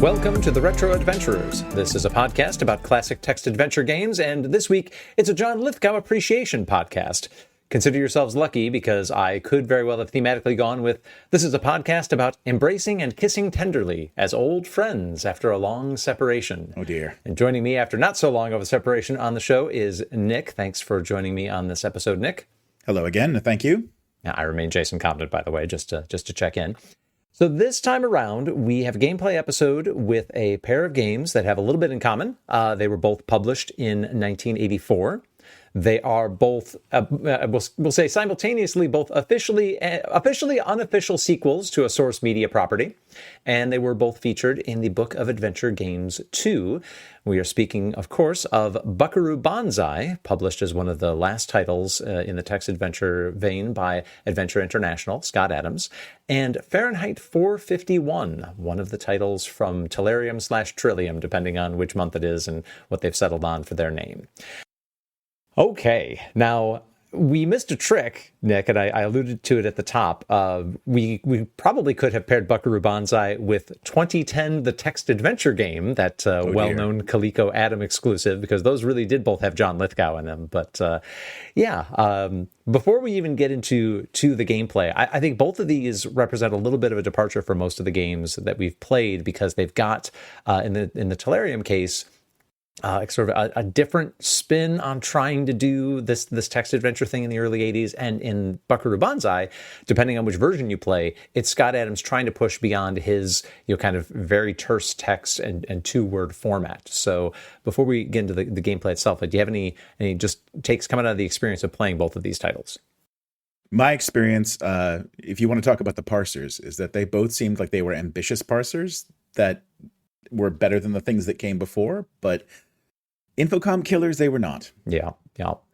Welcome to the Retro Adventurers. This is a podcast about classic text adventure games, and this week it's a John Lithgow Appreciation Podcast. Consider yourselves lucky because I could very well have thematically gone with, this is a podcast about embracing and kissing tenderly as old friends after a long separation. Oh dear. And joining me after not so long of a separation on the show is Nick. Thanks for joining me on this episode, Nick. Hello again. Thank you. I remain Jason Compton, by the way, just to check in. So this time around, we have a gameplay episode with a pair of games that have a little bit in common. They were both published in 1984. They are both, we'll say simultaneously, both officially unofficial sequels to a source media property, and they were both featured in the Book of Adventure Games 2. We are speaking, of course, of Buckaroo Banzai, published as one of the last titles in the text adventure vein by Adventure International, Scott Adams, and Fahrenheit 451, one of the titles from Telarium/Trillium, depending on which month it is and what they've settled on for their name. Okay, now we missed a trick, Nick, and I alluded to it at the top. We probably could have paired Buckaroo Banzai with 2010, the text adventure game, that well-known Coleco Adam exclusive, because those really did both have John Lithgow in them. But before we even get into the gameplay, I think both of these represent a little bit of a departure from most of the games that we've played, because they've got, in the Telarium case, sort of a different spin on trying to do this text adventure thing in the early 80s. And in Buckaroo Banzai, depending on which version you play, it's Scott Adams trying to push beyond his kind of very terse text and two-word format. So before we get into the gameplay itself, do you have any just takes coming out of the experience of playing both of these titles? My experience, if you want to talk about the parsers, is that they both seemed like they were ambitious parsers that were better than the things that came before, but Infocom killers, they were not. Yeah,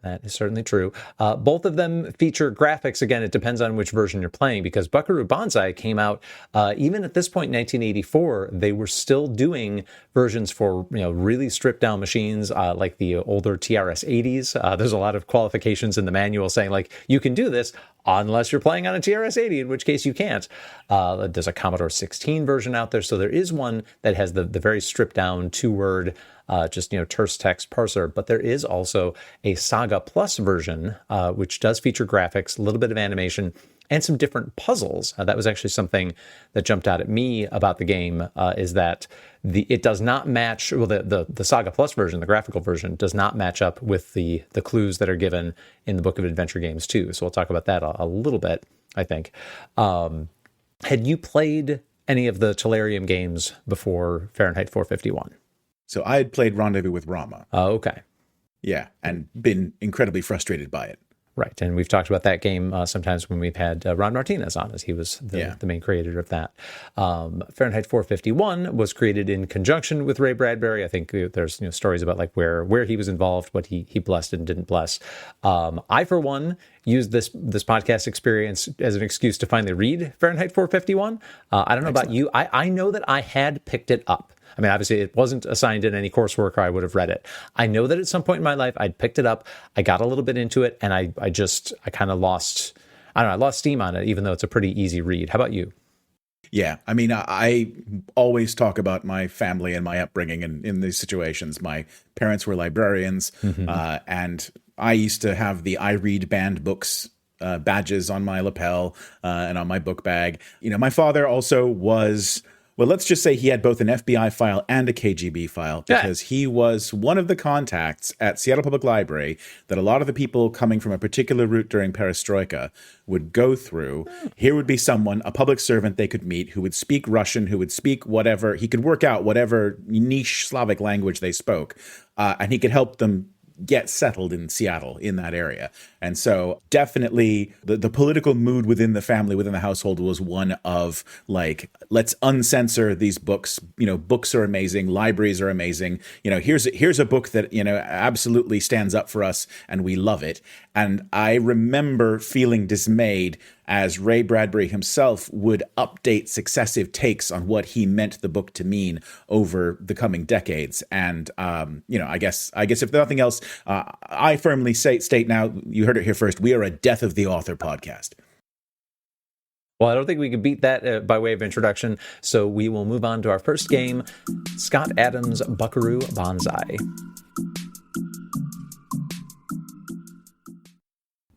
that is certainly true. Both of them feature graphics. Again, it depends on which version you're playing, because Buckaroo Banzai came out, even at this point in 1984, they were still doing versions for really stripped down machines, like the older TRS-80s. There's a lot of qualifications in the manual saying, like, you can do this unless you're playing on a TRS-80, in which case you can't. There's a Commodore 16 version out there, so there is one that has the very stripped down two-word terse text parser, but there is also a Saga Plus version, which does feature graphics, a little bit of animation, and some different puzzles. That was actually something that jumped out at me about the game, is that it does not match, the Saga Plus version, the graphical version, does not match up with the clues that are given in the Book of Adventure Games 2. So we'll talk about that a little bit, I think. Had you played any of the Telarium games before Fahrenheit 451? So I had played Rendezvous with Rama. Oh, okay. Yeah, and been incredibly frustrated by it. Right, and we've talked about that game sometimes when we've had Ron Martinez on, as he was the main creator of that. Fahrenheit 451 was created in conjunction with Ray Bradbury. I think there's stories about like where he was involved, what he blessed and didn't bless. I, for one, used this podcast experience as an excuse to finally read Fahrenheit 451. I don't know about you. I know that I had picked it up. I mean, obviously, it wasn't assigned in any coursework or I would have read it. I know that at some point in my life, I'd picked it up. I got a little bit into it, and I kind of lost steam on it, even though it's a pretty easy read. How about you? Yeah, I mean, I always talk about my family and my upbringing in these situations. My parents were librarians, and I used to have the I Read banned books badges on my lapel and on my book bag. My father also was... Well, let's just say he had both an FBI file and a KGB file, because he was one of the contacts at Seattle Public Library that a lot of the people coming from a particular route during Perestroika would go through. Here would be someone, a public servant they could meet, who would speak Russian, who would speak whatever, he could work out whatever niche Slavic language they spoke, and he could help them get settled in Seattle, in that area. And so definitely the political mood within the family, within the household, was one of like, let's uncensor these books. Books are amazing. Libraries are amazing. Here's a book that, absolutely stands up for us and we love it. And I remember feeling dismayed as Ray Bradbury himself would update successive takes on what he meant the book to mean over the coming decades. And, I guess if nothing else, I firmly state now, you heard it here first, we are a Death of the Author podcast. Well, I don't think we could beat that by way of introduction, so we will move on to our first game, Scott Adams' Buckaroo Banzai.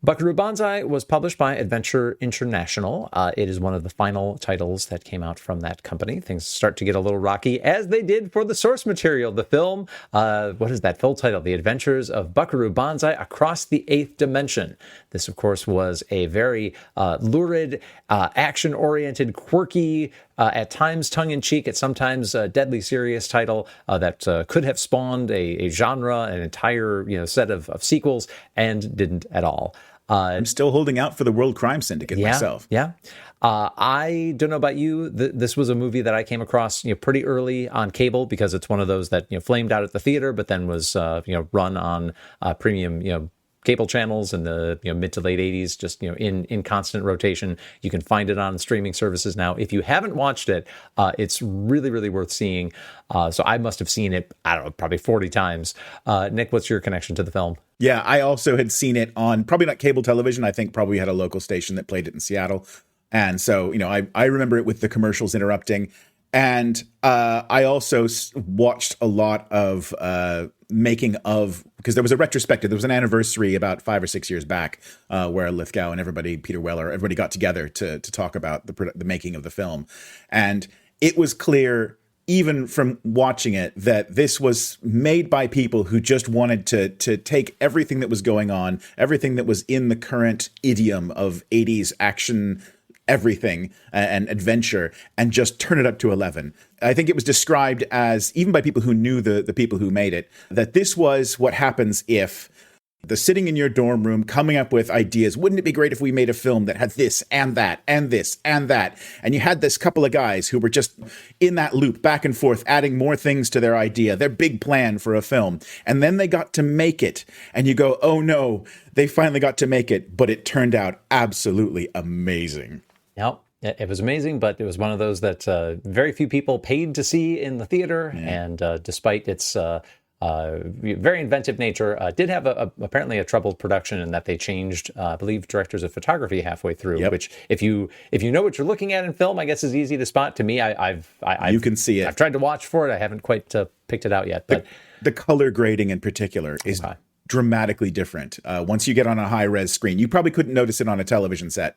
Buckaroo Banzai was published by Adventure International. It is one of the final titles that came out from that company. Things start to get a little rocky, as they did for the source material, the film. What is that full title? The Adventures of Buckaroo Banzai Across the Eighth Dimension. This, of course, was a very lurid, action-oriented, quirky, at times tongue-in-cheek, at sometimes deadly serious title that could have spawned a genre, an entire set of sequels, and didn't at all. I'm still holding out for the World Crime Syndicate myself. Yeah. I don't know about you. This was a movie that I came across, pretty early on cable, because it's one of those that flamed out at the theater, but then was run on premium cable channels in the mid to late 80s, just in constant rotation. You can find it on streaming services now. If you haven't watched it, it's really, really worth seeing. So I must have seen it, I don't know, probably 40 times. Nick, what's your connection to the film? Yeah, I also had seen it on probably not cable television. I think probably had a local station that played it in Seattle. And so, I remember it with the commercials interrupting. And I also watched a lot of making of, because there was a retrospective. There was an anniversary about 5 or 6 years back where Lithgow and everybody, Peter Weller, everybody got together to talk about the making of the film. And it was clear, even from watching it, that this was made by people who just wanted to take everything that was going on, everything that was in the current idiom of 80s action, everything and adventure, and just turn it up to 11. I think it was described as, even by people who knew the people who made it, that this was what happens if the sitting in your dorm room coming up with ideas. Wouldn't it be great if we made a film that had this and that and this and that? And you had this couple of guys who were just in that loop back and forth, adding more things to their idea, their big plan for a film. And then they got to make it. And you go, oh no, they finally got to make it. But it turned out absolutely amazing. Yep. It was amazing, but it was one of those that very few people paid to see in the theater. Yeah. And despite its very inventive nature, did have apparently a troubled production in that they changed, I believe, directors of photography halfway through. Yep. Which, if you know what you're looking at in film, I guess is easy to spot. To me, you can see it. I've tried to watch for it. I haven't quite picked it out yet. But the color grading in particular is dramatically different. Once you get on a high-res screen, you probably couldn't notice it on a television set,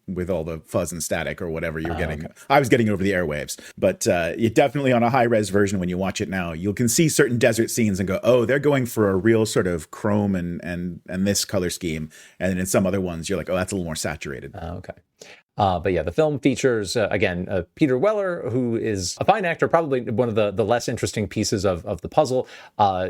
with all the fuzz and static or whatever you're getting. Okay. I was getting over the airwaves, but you definitely on a high-res version, when you watch it now, you can see certain desert scenes and go, oh, they're going for a real sort of chrome and this color scheme. And then in some other ones, you're like, oh, that's a little more saturated. Okay. But yeah, the film features, again, Peter Weller, who is a fine actor, probably one of the less interesting pieces of the puzzle.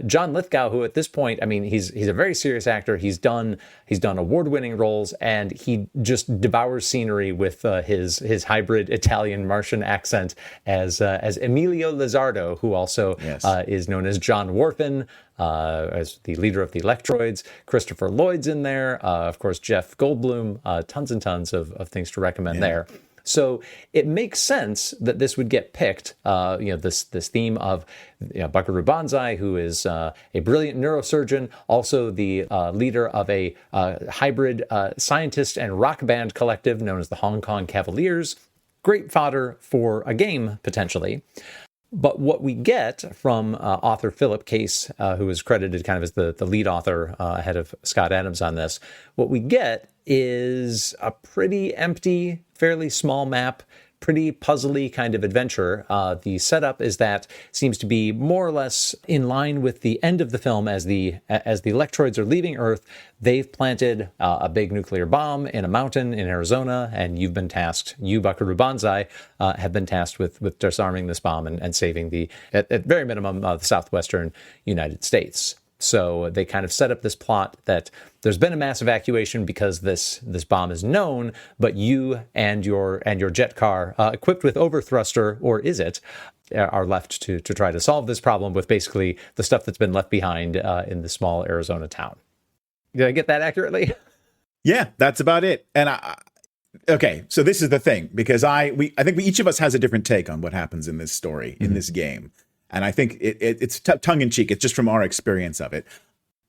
John Lithgow, who at this point, I mean, he's a very serious actor. He's done award-winning roles, and he just devours scenery with his hybrid Italian-Martian accent as Emilio Lizardo, who also is known as John Warfin, as the leader of the Electroids. Christopher Lloyd's in there. Of course, Jeff Goldblum. Tons and tons of things to recommend there. So it makes sense that this would get picked. This theme of Buckaroo Banzai, who is a brilliant neurosurgeon, also the leader of a hybrid scientist and rock band collective known as the Hong Kong Cavaliers. Great fodder for a game, potentially. But what we get from author Philip Case, who is credited kind of as the lead author ahead of Scott Adams on this, what we get is a pretty empty, fairly small map, pretty puzzly kind of adventure. The setup is that seems to be more or less in line with the end of the film. As the Electroids are leaving Earth, they've planted a big nuclear bomb in a mountain in Arizona, and you, Buckaroo Banzai, have been tasked with disarming this bomb and saving at very minimum, the southwestern United States. So they kind of set up this plot that there's been a mass evacuation because this bomb is known, but you and your jet car, equipped with overthruster, or is it, are left to try to solve this problem with basically the stuff that's been left behind in the small Arizona town. Did I get that accurately? Yeah, that's about it. And okay, so this is the thing, because I think each of us has a different take on what happens in this story, in this game. And I think it's tongue-in-cheek. It's just from our experience of it.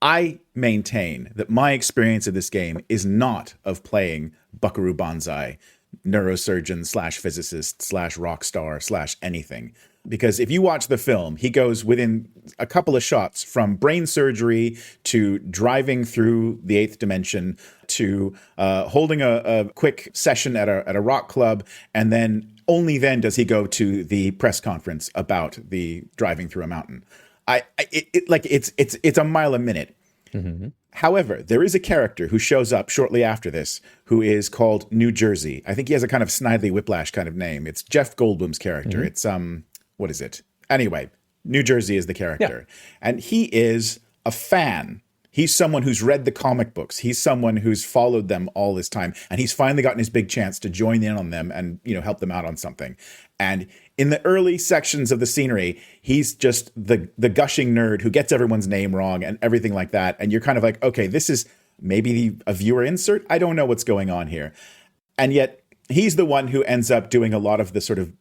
I maintain that my experience of this game is not of playing Buckaroo Banzai neurosurgeon slash physicist slash rock star slash anything. Because if you watch the film, he goes within a couple of shots from brain surgery to driving through the eighth dimension to holding a quick session at a rock club, and then only then does he go to the press conference about the driving through a mountain. It's a mile a minute. Mm-hmm. However, there is a character who shows up shortly after this who is called New Jersey. I think he has a kind of Snidely Whiplash kind of name. It's Jeff Goldblum's character. Mm-hmm. It's what is it? Anyway, New Jersey is the character. Yeah. And he is a fan. He's someone who's read the comic books. He's someone who's followed them all this time. And he's finally gotten his big chance to join in on them and, help them out on something. And in the early sections of the scenery, he's just the gushing nerd who gets everyone's name wrong and everything like that. And you're kind of like, okay, this is maybe a viewer insert. I don't know what's going on here. And yet he's the one who ends up doing a lot of the sort of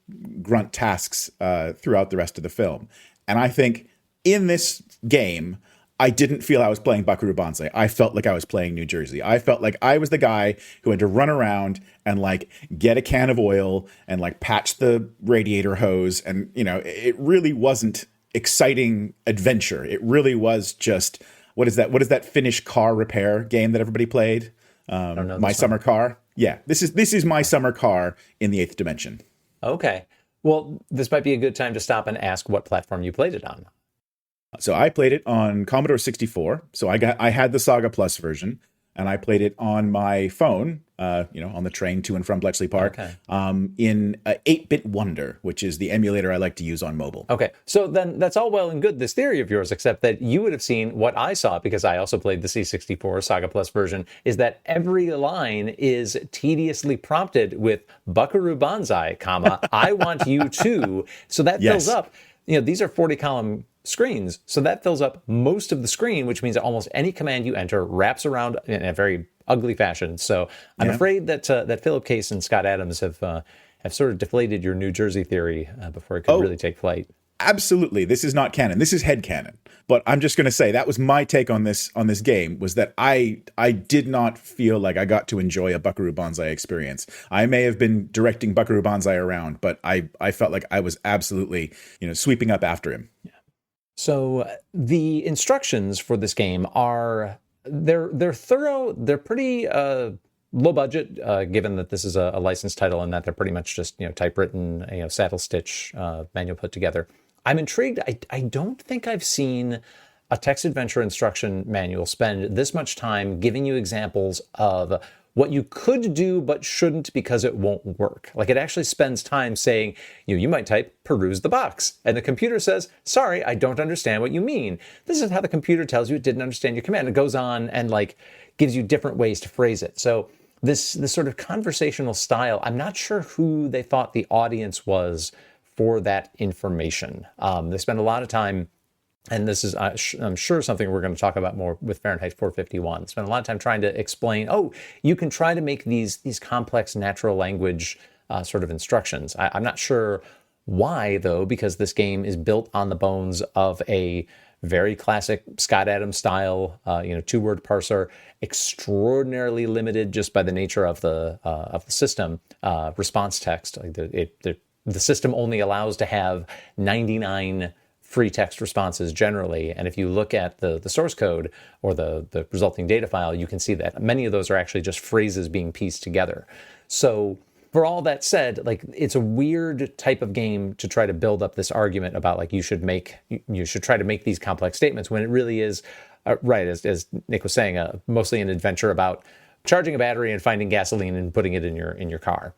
grunt tasks throughout the rest of the film. And I think in this game, I didn't feel I was playing Buckaroo Banzai. I felt like I was playing New Jersey. I felt like I was the guy who had to run around and get a can of oil and patch the radiator hose. And, it really wasn't exciting adventure. It really was just, what is that Finnish car repair game that everybody played? My Summer Car. Yeah, this is My Summer Car in the eighth dimension. Okay. Well, this might be a good time to stop and ask what platform you played it on. So I played it on Commodore 64. So I had the Saga Plus version, and I played it on my phone, on the train to and from Bletchley Park, in 8-Bit Wonder, which is the emulator I like to use on mobile. Okay, so then that's all well and good, this theory of yours, except that you would have seen what I saw, because I also played the C64 Saga Plus version, is that every line is tediously prompted with Buckaroo Banzai, I want you to. So that fills up, these are 40-column screens, so that fills up most of the screen, which means that almost any command you enter wraps around in a very ugly fashion. So I'm afraid that that Philip Case and Scott Adams have sort of deflated your New Jersey theory before it could really take flight. Absolutely, this is not canon. This is headcanon. But I'm just going to say that was my take on this game, was that I did not feel like I got to enjoy a Buckaroo Banzai experience. I may have been directing Buckaroo Banzai around, but I felt like I was absolutely sweeping up after him. Yeah. So the instructions for this game they're thorough. They're pretty low budget, given that this is a licensed title and that they're pretty much just typewritten, saddle stitch manual put together. I'm intrigued. I don't think I've seen a text adventure instruction manual spend this much time giving you examples of what you could do but shouldn't because it won't work. It actually spends time saying, you might type, peruse the box. And the computer says, sorry, I don't understand what you mean. This is how the computer tells you it didn't understand your command. It goes on and gives you different ways to phrase it. So this sort of conversational style, I'm not sure who they thought the audience was for that information. They spend a lot of time, and this is, I'm sure, something we're going to talk about more with Fahrenheit 451. Spend a lot of time trying to explain, you can try to make these complex natural language sort of instructions. I'm not sure why, though, because this game is built on the bones of a very classic Scott Adams style, two-word parser, extraordinarily limited just by the nature of the system, response text. The system only allows to have 99 free text responses generally. And if you look at the source code or the resulting data file, you can see that many of those are actually just phrases being pieced together. So for all that said, it's a weird type of game to try to build up this argument about you should try to make these complex statements when it really is, right, as Nick was saying, mostly an adventure about charging a battery and finding gasoline and putting it in your car.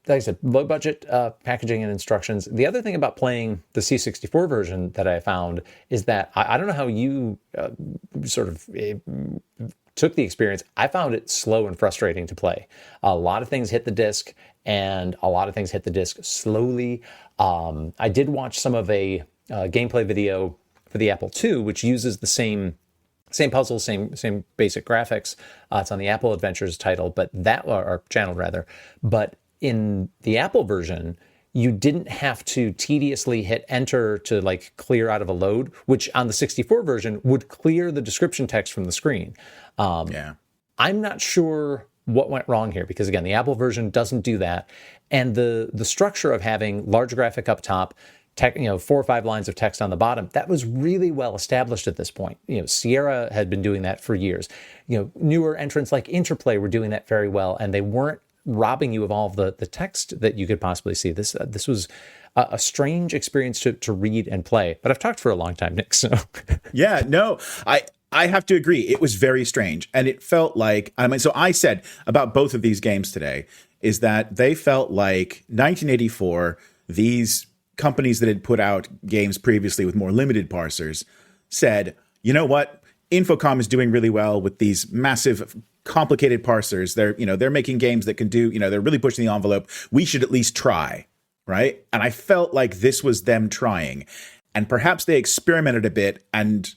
Like I said, low budget packaging and instructions. The other thing about playing the C64 version that I found is that I don't know how you sort of took the experience. I found it slow and frustrating to play. A lot of things hit the disc, and a lot of things hit the disc slowly. I did watch some of a gameplay video for the Apple II, which uses the same puzzles, same basic graphics. It's on the Apple Adventures title, or channel rather. But in the Apple version, you didn't have to tediously hit enter to clear out of a load, which on the 64 version would clear the description text from the screen. I'm not sure what went wrong here, because again, the Apple version doesn't do that. And the structure of having large graphic up top, 4 or 5 lines of text on the bottom, that was really well established at this point. Sierra had been doing that for years. Newer entrants like Interplay were doing that very well, and they weren't robbing you of all of the text that you could possibly see. This was a strange experience to read and play. But I've talked for a long time, Nick, so... Yeah, no, I have to agree. It was very strange. And it felt like, so I said about both of these games today is that they felt like 1984, these companies that had put out games previously with more limited parsers said, you know what? Infocom is doing really well with these massive, complicated parsers. They're making games that can do, they're really pushing the envelope. We should at least try, right? And I felt like this was them trying. And perhaps they experimented a bit, and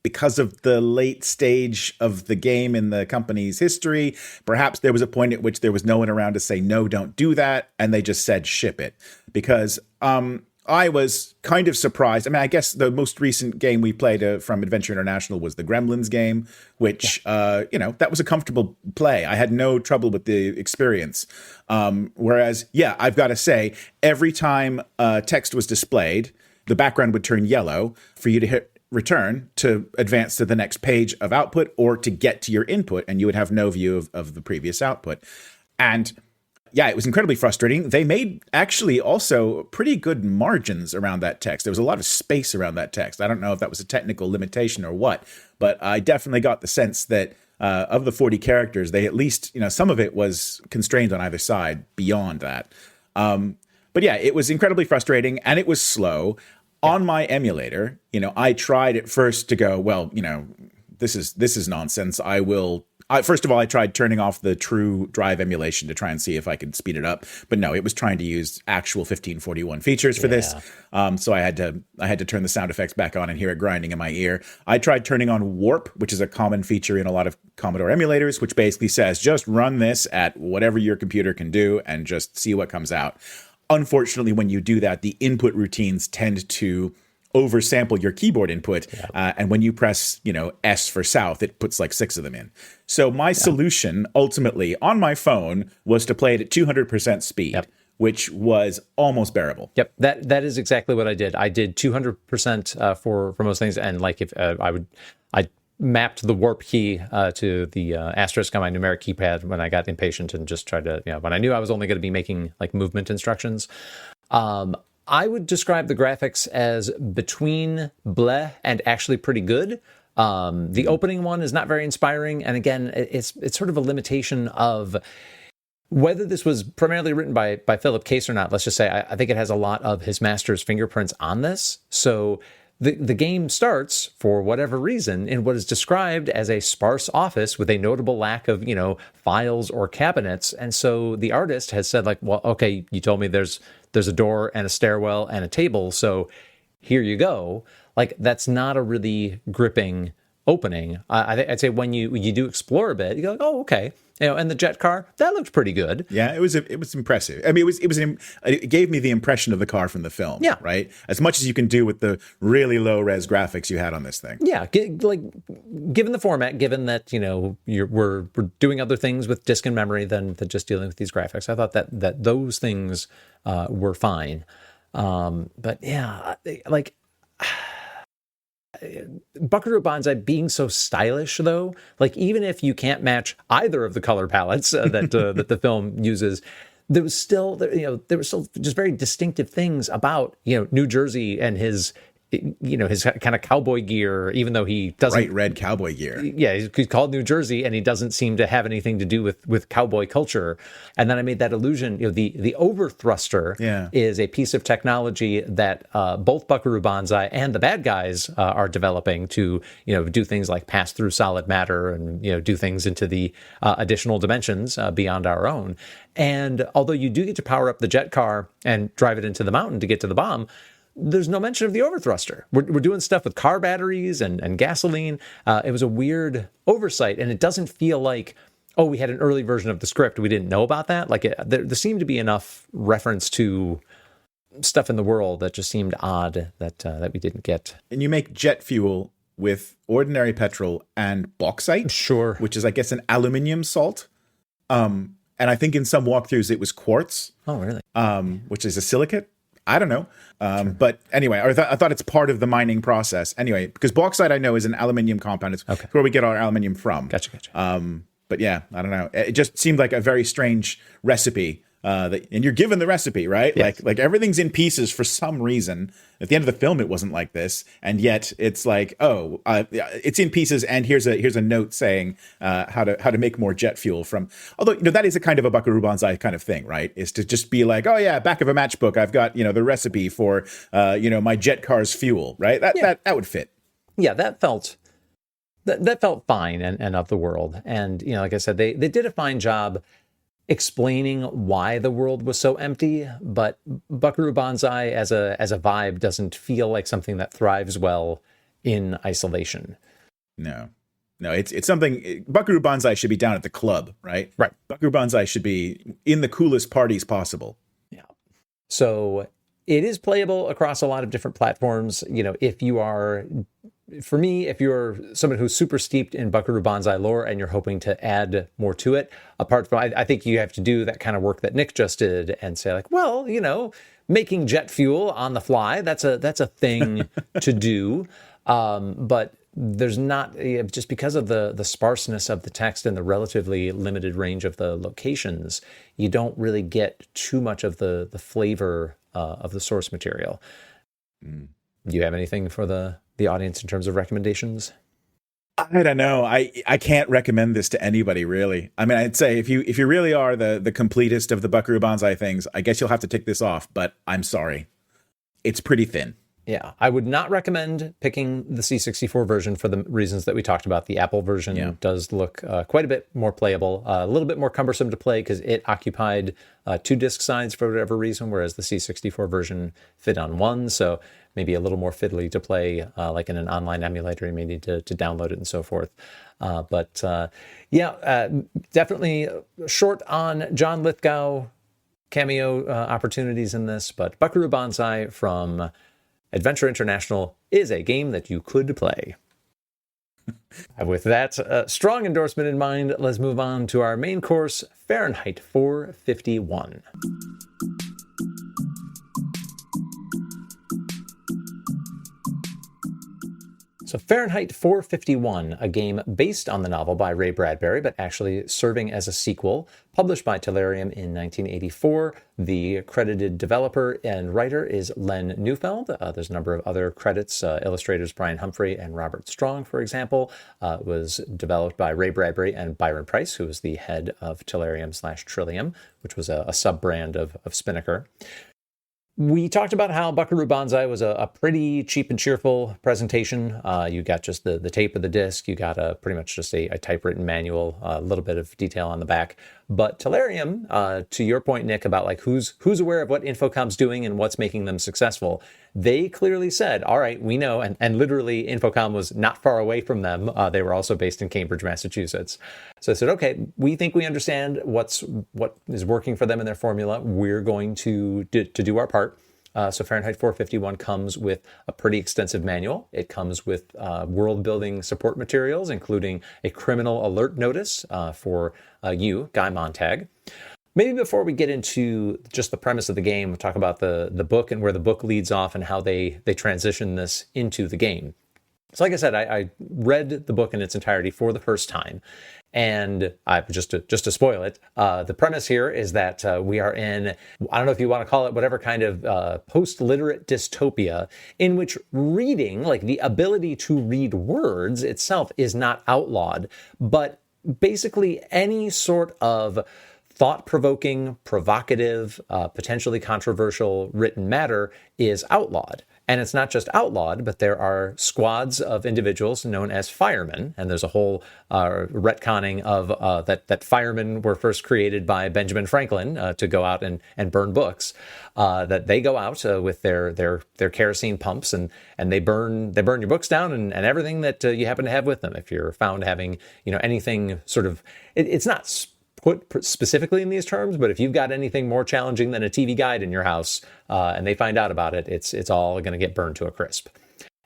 because of the late stage of the game in the company's history, perhaps there was a point at which there was no one around to say, no, don't do that. And they just said, ship it. Because I was kind of surprised. I guess the most recent game we played from Adventure International was the Gremlins game, which, that was a comfortable play. I had no trouble with the experience. Whereas, I've got to say, every time text was displayed, the background would turn yellow for you to hit return to advance to the next page of output or to get to your input, and you would have no view of the previous output. And it was incredibly frustrating. They made actually also pretty good margins around that text. There was a lot of space around that text. I don't know if that was a technical limitation or what, but I definitely got the sense that of the 40 characters, they at least, some of it was constrained on either side beyond that. But it was incredibly frustrating, and it was slow. On my emulator, I tried at first to go, well, this is nonsense. First of all, I tried turning off the true drive emulation to try and see if I could speed it up. But no, it was trying to use actual 1541 features for this. So I had to turn the sound effects back on and hear it grinding in my ear. I tried turning on warp, which is a common feature in a lot of Commodore emulators, which basically says just run this at whatever your computer can do and just see what comes out. Unfortunately, when you do that, the input routines tend to oversample your keyboard input. And when you press, S for south, it puts like 6 of them in. So my solution ultimately on my phone was to play it at 200% speed, which was almost bearable. Yep. That is exactly what I did. I did 200% for most things. And like if I mapped the warp key to the asterisk on my numeric keypad when I got impatient and just tried to, when I knew I was only going to be making like movement instructions. I would describe the graphics as between bleh and actually pretty good. The opening one is not very inspiring. And again, it's sort of a limitation of whether this was primarily written by Philip Case or not. Let's just say I think it has a lot of his master's fingerprints on this. So the game starts, for whatever reason, in what is described as a sparse office with a notable lack of, files or cabinets. And so the artist has said, like, well, okay, you told me there's a door and a stairwell and a table, so here you go. Like, that's not a really gripping opening. I'd say when you do explore a bit, you go, oh, okay. And the jet car, that looked pretty good. Yeah, it was impressive. I mean, it gave me the impression of the car from the film. Yeah, right. As much as you can do with the really low res graphics you had on this thing. Yeah, like given the format, given that we're doing other things with disk and memory than just dealing with these graphics, I thought that those things were fine. But yeah, like. Buckaroo Banzai being so stylish, though, like even if you can't match either of the color palettes that the film uses, there was still just very distinctive things about New Jersey and his kind of cowboy gear, even though he doesn't... Bright red cowboy gear. Yeah, he's called New Jersey, and he doesn't seem to have anything to do with cowboy culture. And then I made that allusion, the overthruster is a piece of technology that both Buckaroo Banzai and the bad guys are developing to, do things like pass through solid matter and, do things into the additional dimensions beyond our own. And although you do get to power up the jet car and drive it into the mountain to get to the bomb, there's no mention of the overthruster. We're doing stuff with car batteries and gasoline. It was a weird oversight, and it doesn't feel like, oh, we had an early version of the script. We didn't know about that. Like there seemed to be enough reference to stuff in the world that just seemed odd that we didn't get. And you make jet fuel with ordinary petrol and bauxite. Sure. Which is, I guess, an aluminium salt. And I think in some walkthroughs it was quartz. Oh, really? Which is a silicate. I don't know. Sure. But anyway, I thought it's part of the mining process. Anyway, because bauxite I know is an aluminium compound. It's where we get our aluminium from. Gotcha. But yeah, I don't know. It just seemed like a very strange recipe. And you're given the recipe, right? Yes. Like everything's in pieces for some reason. At the end of the film, it wasn't like this, and yet it's like, it's in pieces, and here's a note saying how to make more jet fuel from. Although that is a kind of a Buckaroo Banzai kind of thing, right? Is to just be like, oh yeah, back of a matchbook, I've got the recipe for my jet car's fuel, right? That would fit. Yeah, that felt fine and of the world, and like I said, they did a fine job explaining why the world was so empty, but Buckaroo Banzai as a vibe doesn't feel like something that thrives well in isolation. No, it's something. Buckaroo Banzai should be down at the club, right? Right. Buckaroo Banzai should be in the coolest parties possible. Yeah. So it is playable across a lot of different platforms. If you're someone who's super steeped in Buckaroo Banzai lore and you're hoping to add more to it, apart from, I think you have to do that kind of work that Nick just did and say like, well, making jet fuel on the fly, that's a thing to do. But there's not, just because of the sparseness of the text and the relatively limited range of the locations, you don't really get too much of the flavor of the source material. Do you have anything for the audience in terms of recommendations? I don't know. I can't recommend this to anybody, really. I mean, I'd say if you really are the completest of the Buckaroo Banzai things, I guess you'll have to tick this off, but I'm sorry. It's pretty thin. Yeah, I would not recommend picking the C64 version for the reasons that we talked about. The Apple version does look quite a bit more playable, a little bit more cumbersome to play because it occupied 2 disk sides for whatever reason, whereas the C64 version fit on one. So maybe a little more fiddly to play, like in an online emulator. You may need to download it and so forth. Definitely short on John Lithgow cameo opportunities in this, but Buckaroo Banzai from Adventure International is a game that you could play. With that strong endorsement in mind, let's move on to our main course, Fahrenheit 451. So Fahrenheit 451, a game based on the novel by Ray Bradbury, but actually serving as a sequel, published by Telarium in 1984. The credited developer and writer is Len Neufeld. There's a number of other credits, illustrators Brian Humphrey and Robert Strong, for example. It was developed by Ray Bradbury and Byron Price, who was the head of Telarium/Trillium, which was a sub-brand of Spinnaker. We talked about how Buckaroo Banzai was a pretty cheap and cheerful presentation. You got just the tape of the disc. You got pretty much just a typewritten manual, a little bit of detail on the back. But Telarium, to your point, Nick, about like who's aware of what Infocom's doing and what's making them successful, they clearly said, all right, we know, and literally Infocom was not far away from them. They were also based in Cambridge, Massachusetts. So I said, okay, we think we understand what is working for them in their formula. We're going to do our part. So Fahrenheit 451 comes with a pretty extensive manual. It comes with world-building support materials, including a criminal alert notice for you, Guy Montag. Maybe before we get into just the premise of the game, we'll talk about the book and where the book leads off and how they transition this into the game. So like I said, I read the book in its entirety for the first time. And just to spoil it, the premise here is that we are in, I don't know if you want to call it whatever kind of post-literate dystopia in which reading, like the ability to read words itself, is not outlawed, but basically any sort of thought-provoking, provocative, potentially controversial written matter is outlawed. And it's not just outlawed, but there are squads of individuals known as firemen. And there's a whole retconning of that firemen were first created by Benjamin Franklin to go out and burn books. That they go out with their kerosene pumps and they burn your books down and everything that you happen to have with them. If you're found having anything sort of, it's not put specifically in these terms, but if you've got anything more challenging than a TV guide in your house and they find out about it, it's all going to get burned to a crisp.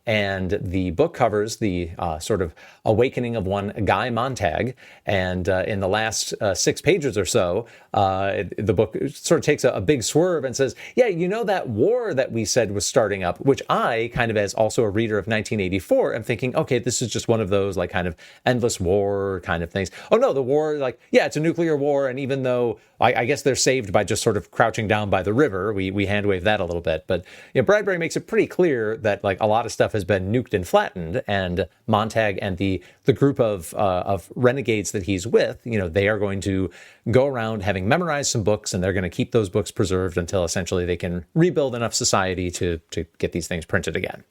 And the book covers the sort of awakening of one Guy Montag. And in the last 6 pages or so, the book sort of takes a big swerve and says, yeah, you know that war that we said was starting up, which I, kind of as also a reader of 1984, am thinking, okay, this is just one of those like kind of endless war kind of things. Oh no, the war, like, yeah, it's a nuclear war. And even though I guess they're saved by just sort of crouching down by the river, we hand wave that a little bit. But Bradbury makes it pretty clear that like a lot of stuff has been nuked and flattened, and Montag and the group of renegades that he's with, they are going to go around having memorized some books, and they're going to keep those books preserved until essentially they can rebuild enough society to get these things printed again.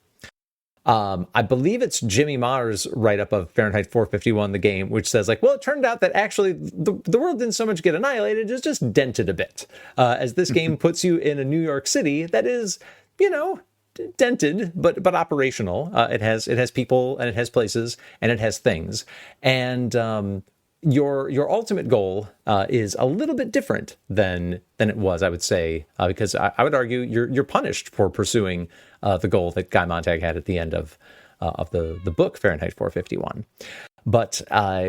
I believe it's Jimmy Maher's write-up of Fahrenheit 451, the game, which says, like, well, it turned out that actually the world didn't so much get annihilated, it's just dented a bit. As this game puts you in a New York City that is, dented, but operational. It has people, and it has places, and it has things. And your ultimate goal is a little bit different than it was, I would say, because I would argue you're punished for pursuing the goal that Guy Montag had at the end of the book Fahrenheit 451. But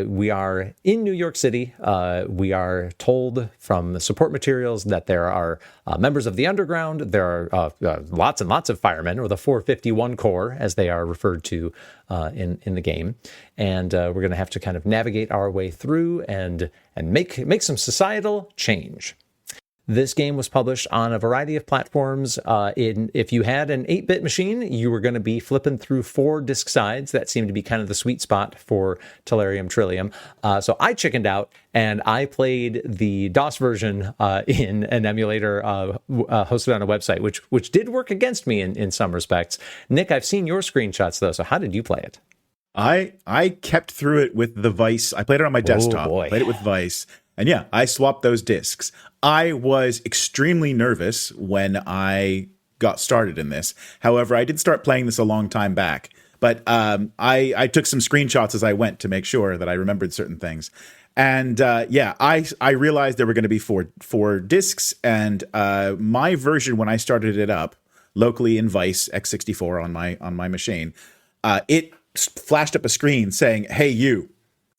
we are in New York City. We are told from the support materials that there are members of the underground. There are lots and lots of firemen, or the 451 Corps, as they are referred to in the game. And we're going to have to kind of navigate our way through and make some societal change. This game was published on a variety of platforms. If you had an 8-bit machine, you were going to be flipping through 4 disc sides. That seemed to be kind of the sweet spot for Telarium, Trillium. So I chickened out, and I played the DOS version in an emulator hosted on a website, which did work against me in some respects. Nick, I've seen your screenshots, though, so how did you play it? I kept through it with the Vice. I played it on my desktop. Boy. Played it with Vice. And yeah, I swapped those discs. I was extremely nervous when I got started in this. However, I did start playing this a long time back. But I took some screenshots as I went to make sure that I remembered certain things. And I realized there were going to be four discs. And my version, when I started it up locally in Vice x64 on my machine, it flashed up a screen saying, "Hey, you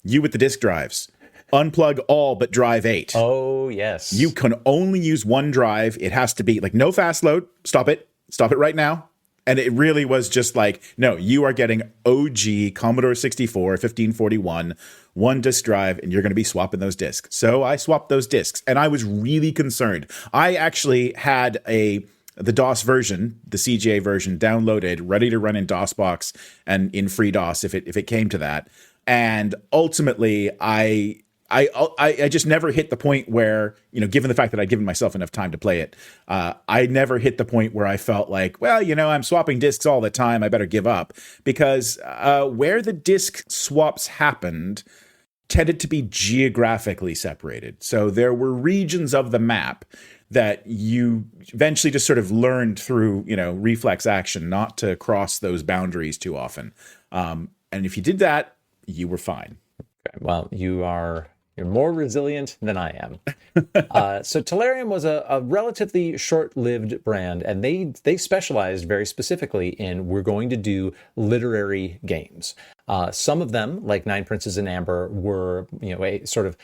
with the disk drives. Unplug all but drive 8. Oh, yes. You can only use one drive. It has to be like no fast load. Stop it right now." And it really was just like, no, you are getting OG Commodore 64, 1541, one disk drive, and you're going to be swapping those discs. So I swapped those discs, and I was really concerned. I actually had the DOS version, the CGA version, downloaded, ready to run in DOSBox and in FreeDOS if it came to that. And ultimately, I just never hit the point where, given the fact that I'd given myself enough time to play it, I never hit the point where I felt like, well, I'm swapping discs all the time. I better give up. Because where the disc swaps happened tended to be geographically separated. So there were regions of the map that you eventually just sort of learned through, reflex action, not to cross those boundaries too often. And if you did that, you were fine. Okay, well, you're more resilient than I am. So Telarium was a relatively short-lived brand, and they specialized very specifically in, we're going to do literary games. Some of them, like Nine Princes in Amber, were a sort of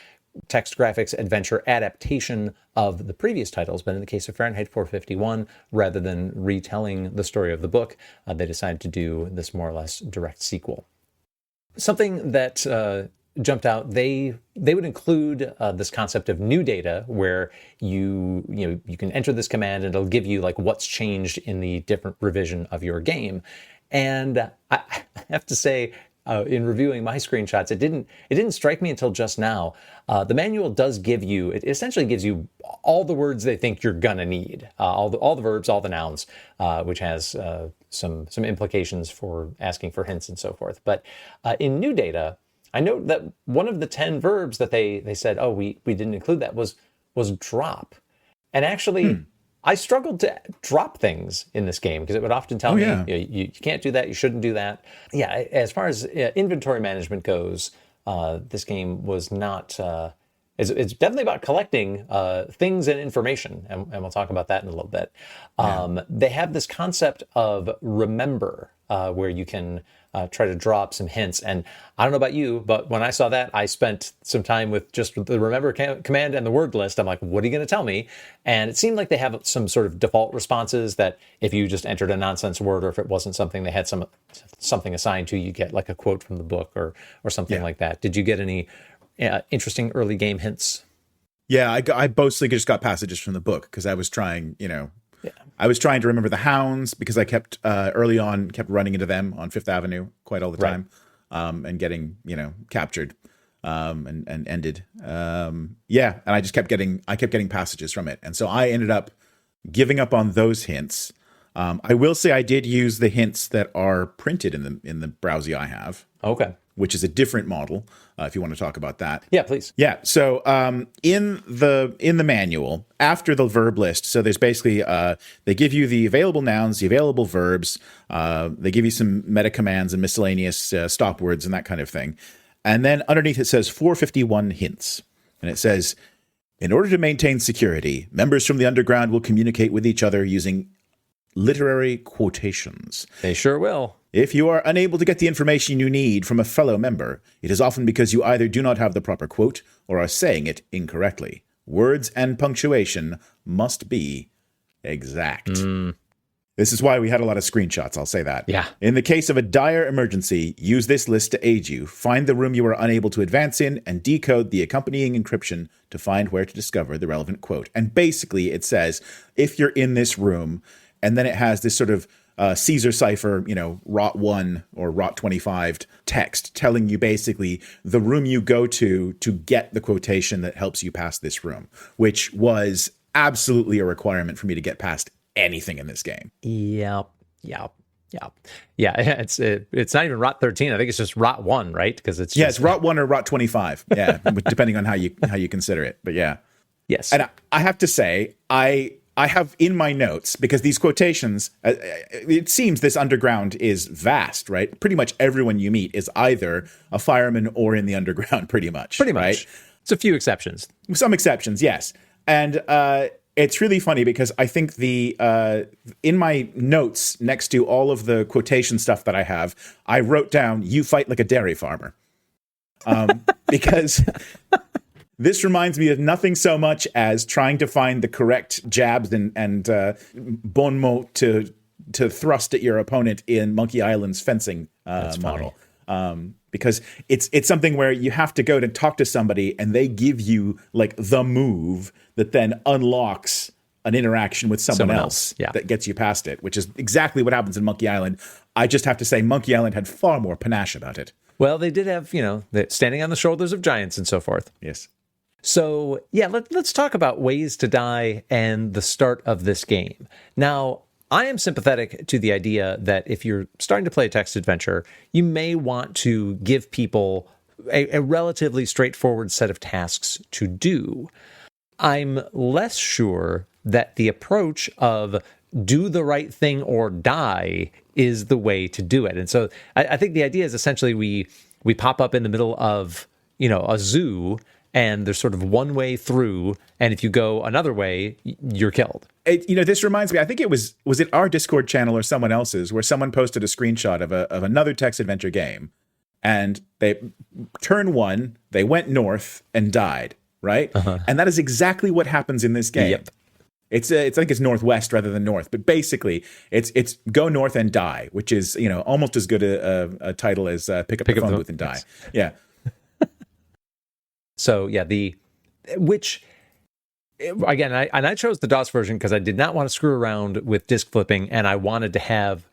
text graphics adventure adaptation of the previous titles, but in the case of Fahrenheit 451, rather than retelling the story of the book, they decided to do this more or less direct sequel. Something that jumped out, they would include this concept of new data, where you can enter this command and it'll give you like what's changed in the different revision of your game. And I have to say, in reviewing my screenshots, it didn't strike me until just now. The manual does it essentially gives you all the words they think you're gonna need, all the verbs, all the nouns, which has some implications for asking for hints and so forth. But in new data, I note that one of the 10 verbs that they said, oh, we didn't include that was drop. And actually, I struggled to drop things in this game because it would often tell me, you can't do that, you shouldn't do that. Yeah, as far as inventory management goes, this game was not It's definitely about collecting things and information, and we'll talk about that in a little bit. They have this concept of remember, where you can try to draw up some hints. And I don't know about you, but when I saw that, I spent some time with just the remember command and the word list. I'm like, what are you going to tell me? And it seemed like they have some sort of default responses that if you just entered a nonsense word, or if it wasn't something they had something assigned to, you get like a quote from the book or something like that. Did you get any interesting early game hints? Yeah, I mostly just got passages from the book because I was trying, I was trying to remember the hounds because I kept early on kept running into them on Fifth Avenue quite all the time, and getting captured and ended. And I just kept getting passages from it, and so I ended up giving up on those hints. I will say I did use the hints that are printed in the browser I have. Okay. Which is a different model, if you want to talk about that. Yeah, please. Yeah, so in the manual, after the verb list, so there's basically, they give you the available nouns, the available verbs, they give you some meta commands and miscellaneous stop words and that kind of thing. And then underneath it says 451 hints. And it says, in order to maintain security, members from the underground will communicate with each other using literary quotations. They sure will. If you are unable to get the information you need from a fellow member, it is often because you either do not have the proper quote or are saying it incorrectly. Words and punctuation must be exact. This is why we had a lot of screenshots, I'll say that. Yeah. In the case of a dire emergency, use this list to aid you. Find the room you are unable to advance in and decode the accompanying encryption to find where to discover the relevant quote. And basically it says, if you're in this room, and then it has this sort of Caesar cipher, Rot 1 or Rot 25 text telling you basically the room you go to get the quotation that helps you pass this room, which was absolutely a requirement for me to get past anything in this game. Yep. Yeah, it's not even Rot 13. I think it's just Rot 1, right? Because it's Rot 1 or Rot 25. Yeah, depending on how you consider it. But yeah. Yes. And I have to say, I have in my notes, because these quotations, it seems this underground is vast, right? Pretty much everyone you meet is either a fireman or in the underground, pretty much. Right? It's a few exceptions. Some exceptions, yes. And it's really funny because I think in my notes next to all of the quotation stuff that I have, I wrote down, "You fight like a dairy farmer." Because... This reminds me of nothing so much as trying to find the correct jabs and bon mot to thrust at your opponent in Monkey Island's fencing model. Because it's something where you have to go to talk to somebody and they give you like the move that then unlocks an interaction with someone else that gets you past it, which is exactly what happens in Monkey Island. I just have to say Monkey Island had far more panache about it. Well, they did have, standing on the shoulders of giants and so forth. Yes. So, yeah, let's talk about ways to die and the start of this game. Now, I am sympathetic to the idea that if you're starting to play a text adventure, you may want to give people a relatively straightforward set of tasks to do. I'm less sure that the approach of do the right thing or die is the way to do it. And so I think the idea is essentially we pop up in the middle of, a zoo, and there's sort of one way through, and if you go another way, you're killed. This reminds me, I think it was it our Discord channel or someone else's, where someone posted a screenshot of another text adventure game, and they turn 1, they went north and died, right? And that is exactly what happens in this game. Yep. I think it's northwest rather than north, but basically it's go north and die, which is almost as good a title as pick up the phone booth and die. Yeah. So yeah, I chose the DOS version because I did not want to screw around with disc flipping, and I wanted to have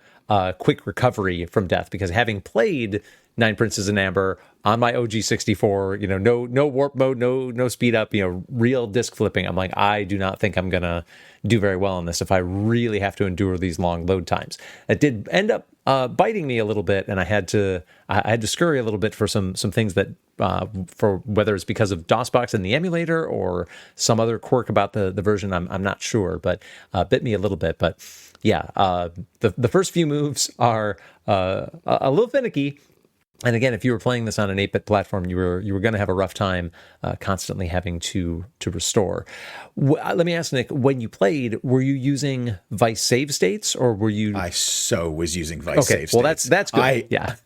quick recovery from death, because having played Nine Princes in Amber on my OG 64, no warp mode, no speed up, real disc flipping, I'm like, I do not think I'm gonna do very well on this if I really have to endure these long load times. It did end up biting me a little bit, and I had to scurry a little bit for some things that for whether it's because of DOSBox and the emulator or some other quirk about the version, I'm not sure, but bit me a little bit. But yeah, the first few moves are a little finicky. And again, if you were playing this on an 8-bit platform, you were going to have a rough time constantly having to restore. Let me ask, Nick, when you played, were you using Vice save states, or were you? I was using Vice save states. Well, that's good. Yeah.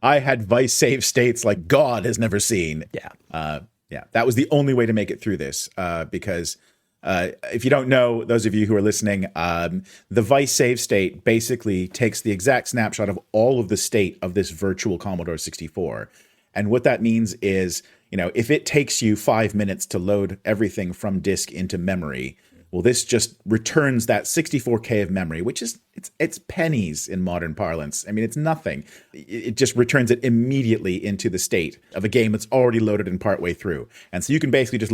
I had Vice save states like God has never seen. Yeah. Yeah. That was the only way to make it through this, because if you don't know, those of you who are listening, the Vice save state basically takes the exact snapshot of all of the state of this virtual Commodore 64. And what that means is, if it takes you 5 minutes to load everything from disk into memory, well, this just returns that 64K of memory, which is it's pennies in modern parlance. I mean, it's nothing. It just returns it immediately into the state of a game that's already loaded and partway through. And so you can basically just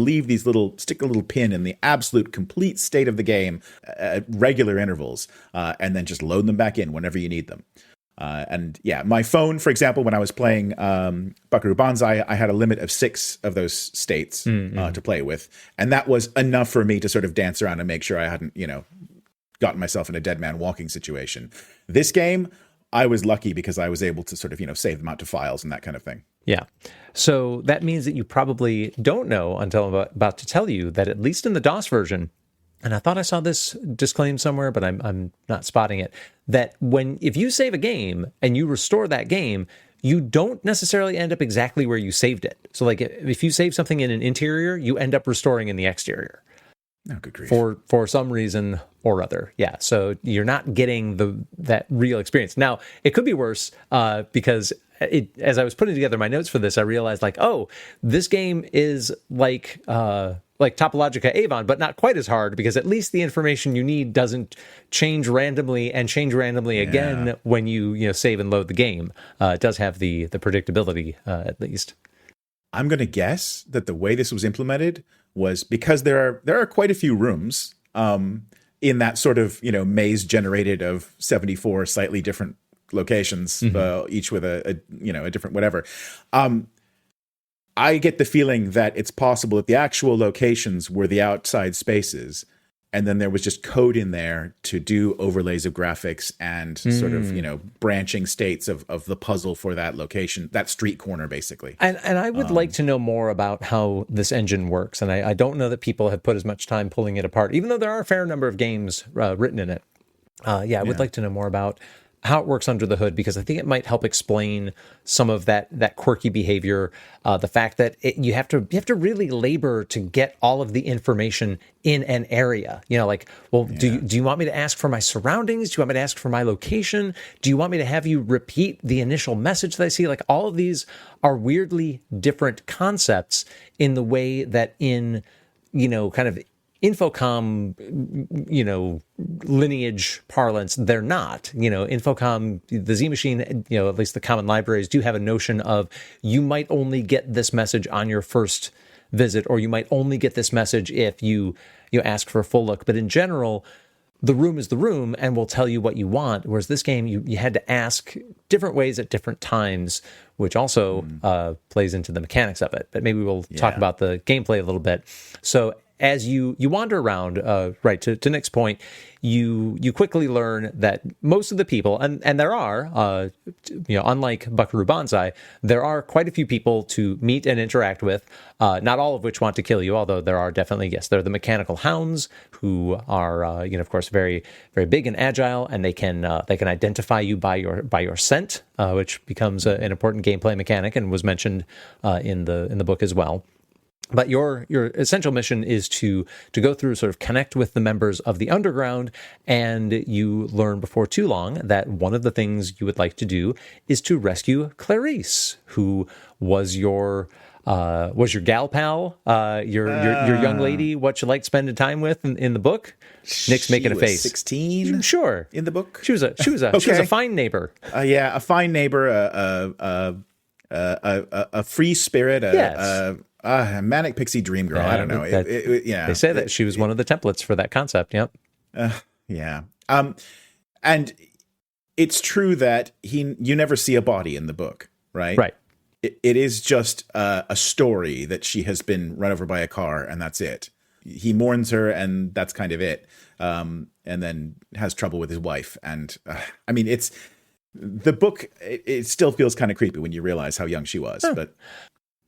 stick a little pin in the absolute complete state of the game at regular intervals, and then just load them back in whenever you need them. And yeah, my phone, for example, when I was playing Buckaroo Banzai, I had a limit of 6 of those states to play with. And that was enough for me to sort of dance around and make sure I hadn't, gotten myself in a dead man walking situation. This game, I was lucky because I was able to sort of, save them out to files and that kind of thing. Yeah. So that means that you probably don't know until I'm about to tell you that at least in the DOS version, and I thought I saw this disclaimed somewhere, but I'm not spotting it, that if you save a game and you restore that game, you don't necessarily end up exactly where you saved it. So like if you save something in an interior, you end up restoring in the exterior. Oh, good grief. For some reason or other. Yeah. So you're not getting that real experience. Now, it could be worse because as I was putting together my notes for this, I realized this game is like Topologica Avon, but not quite as hard, because at least the information you need doesn't change randomly again when you save and load the game. It does have the predictability at least. I'm going to guess that the way this was implemented was because there are quite a few rooms in that sort of maze generated of 74 slightly different locations, each with a different whatever. I get the feeling that it's possible that the actual locations were the outside spaces, and then there was just code in there to do overlays of graphics and sort of, branching states of the puzzle for that location, that street corner, basically. And I would like to know more about how this engine works. And I don't know that people have put as much time pulling it apart, even though there are a fair number of games written in it. I would like to know more about how it works under the hood, because I think it might help explain some of that quirky behavior. The fact that you have to really labor to get all of the information in an area. Do you want me to ask for my surroundings? Do you want me to ask for my location? Do you want me to have you repeat the initial message that I see? Like, all of these are weirdly different concepts in the way that in kind of Infocom, lineage parlance, they're not. Infocom, the Z Machine, at least the common libraries do have a notion of you might only get this message on your first visit, or you might only get this message if you ask for a full look. But in general, the room is the room and will tell you what you want. Whereas this game, you had to ask different ways at different times, which also plays into the mechanics of it. But maybe we'll talk about the gameplay a little bit. So as you wander around, to Nick's point, you quickly learn that most of the people, and there are, unlike Buckaroo Banzai, there are quite a few people to meet and interact with, not all of which want to kill you, although there are definitely, there are the mechanical hounds who are, of course, very, very big and agile, and they can identify you by your scent, which becomes an important gameplay mechanic and was mentioned in the book as well. But your essential mission is to go through, sort of connect with the members of the underground, and you learn before too long that one of the things you would like to do is to rescue Clarice, who was your gal pal, your young lady, what you liked spending time with in the book. Nick's making a face. 16, sure, in the book. She was a fine neighbor. A fine neighbor, a free spirit, a manic pixie dream girl. I don't know. They say that she was one of the templates for that concept. Yep. And it's true that you never see a body in the book, right? Right. It is just a story that she has been run over by a car, and that's it. He mourns her, and that's kind of it. And then has trouble with his wife. And The book, it still feels kind of creepy when you realize how young she was, but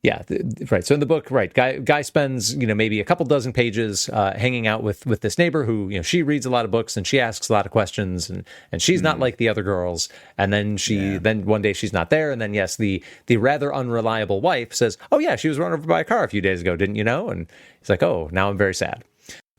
yeah, right. So in the book, right, guy spends maybe a couple dozen pages hanging out with this neighbor who she reads a lot of books and she asks a lot of questions and she's not like the other girls. And then then one day she's not there, and then yes, the rather unreliable wife says, "Oh yeah, she was run over by a car a few days ago, didn't you know?" And he's like, "Oh, now I'm very sad."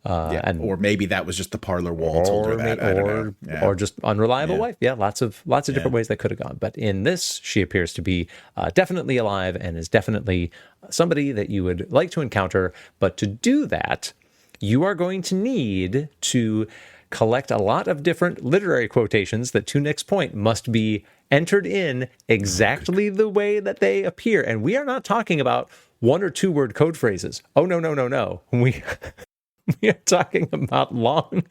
Or maybe that was just the parlor wall told her that. I don't know. Yeah. Or just unreliable wife. Yeah, lots of different ways that could have gone. But in this, she appears to be definitely alive and is definitely somebody that you would like to encounter. But to do that, you are going to need to collect a lot of different literary quotations that, to Nick's point, must be entered in exactly the way that they appear. And we are not talking about 1 or 2 word code phrases. Oh, no. We are talking about long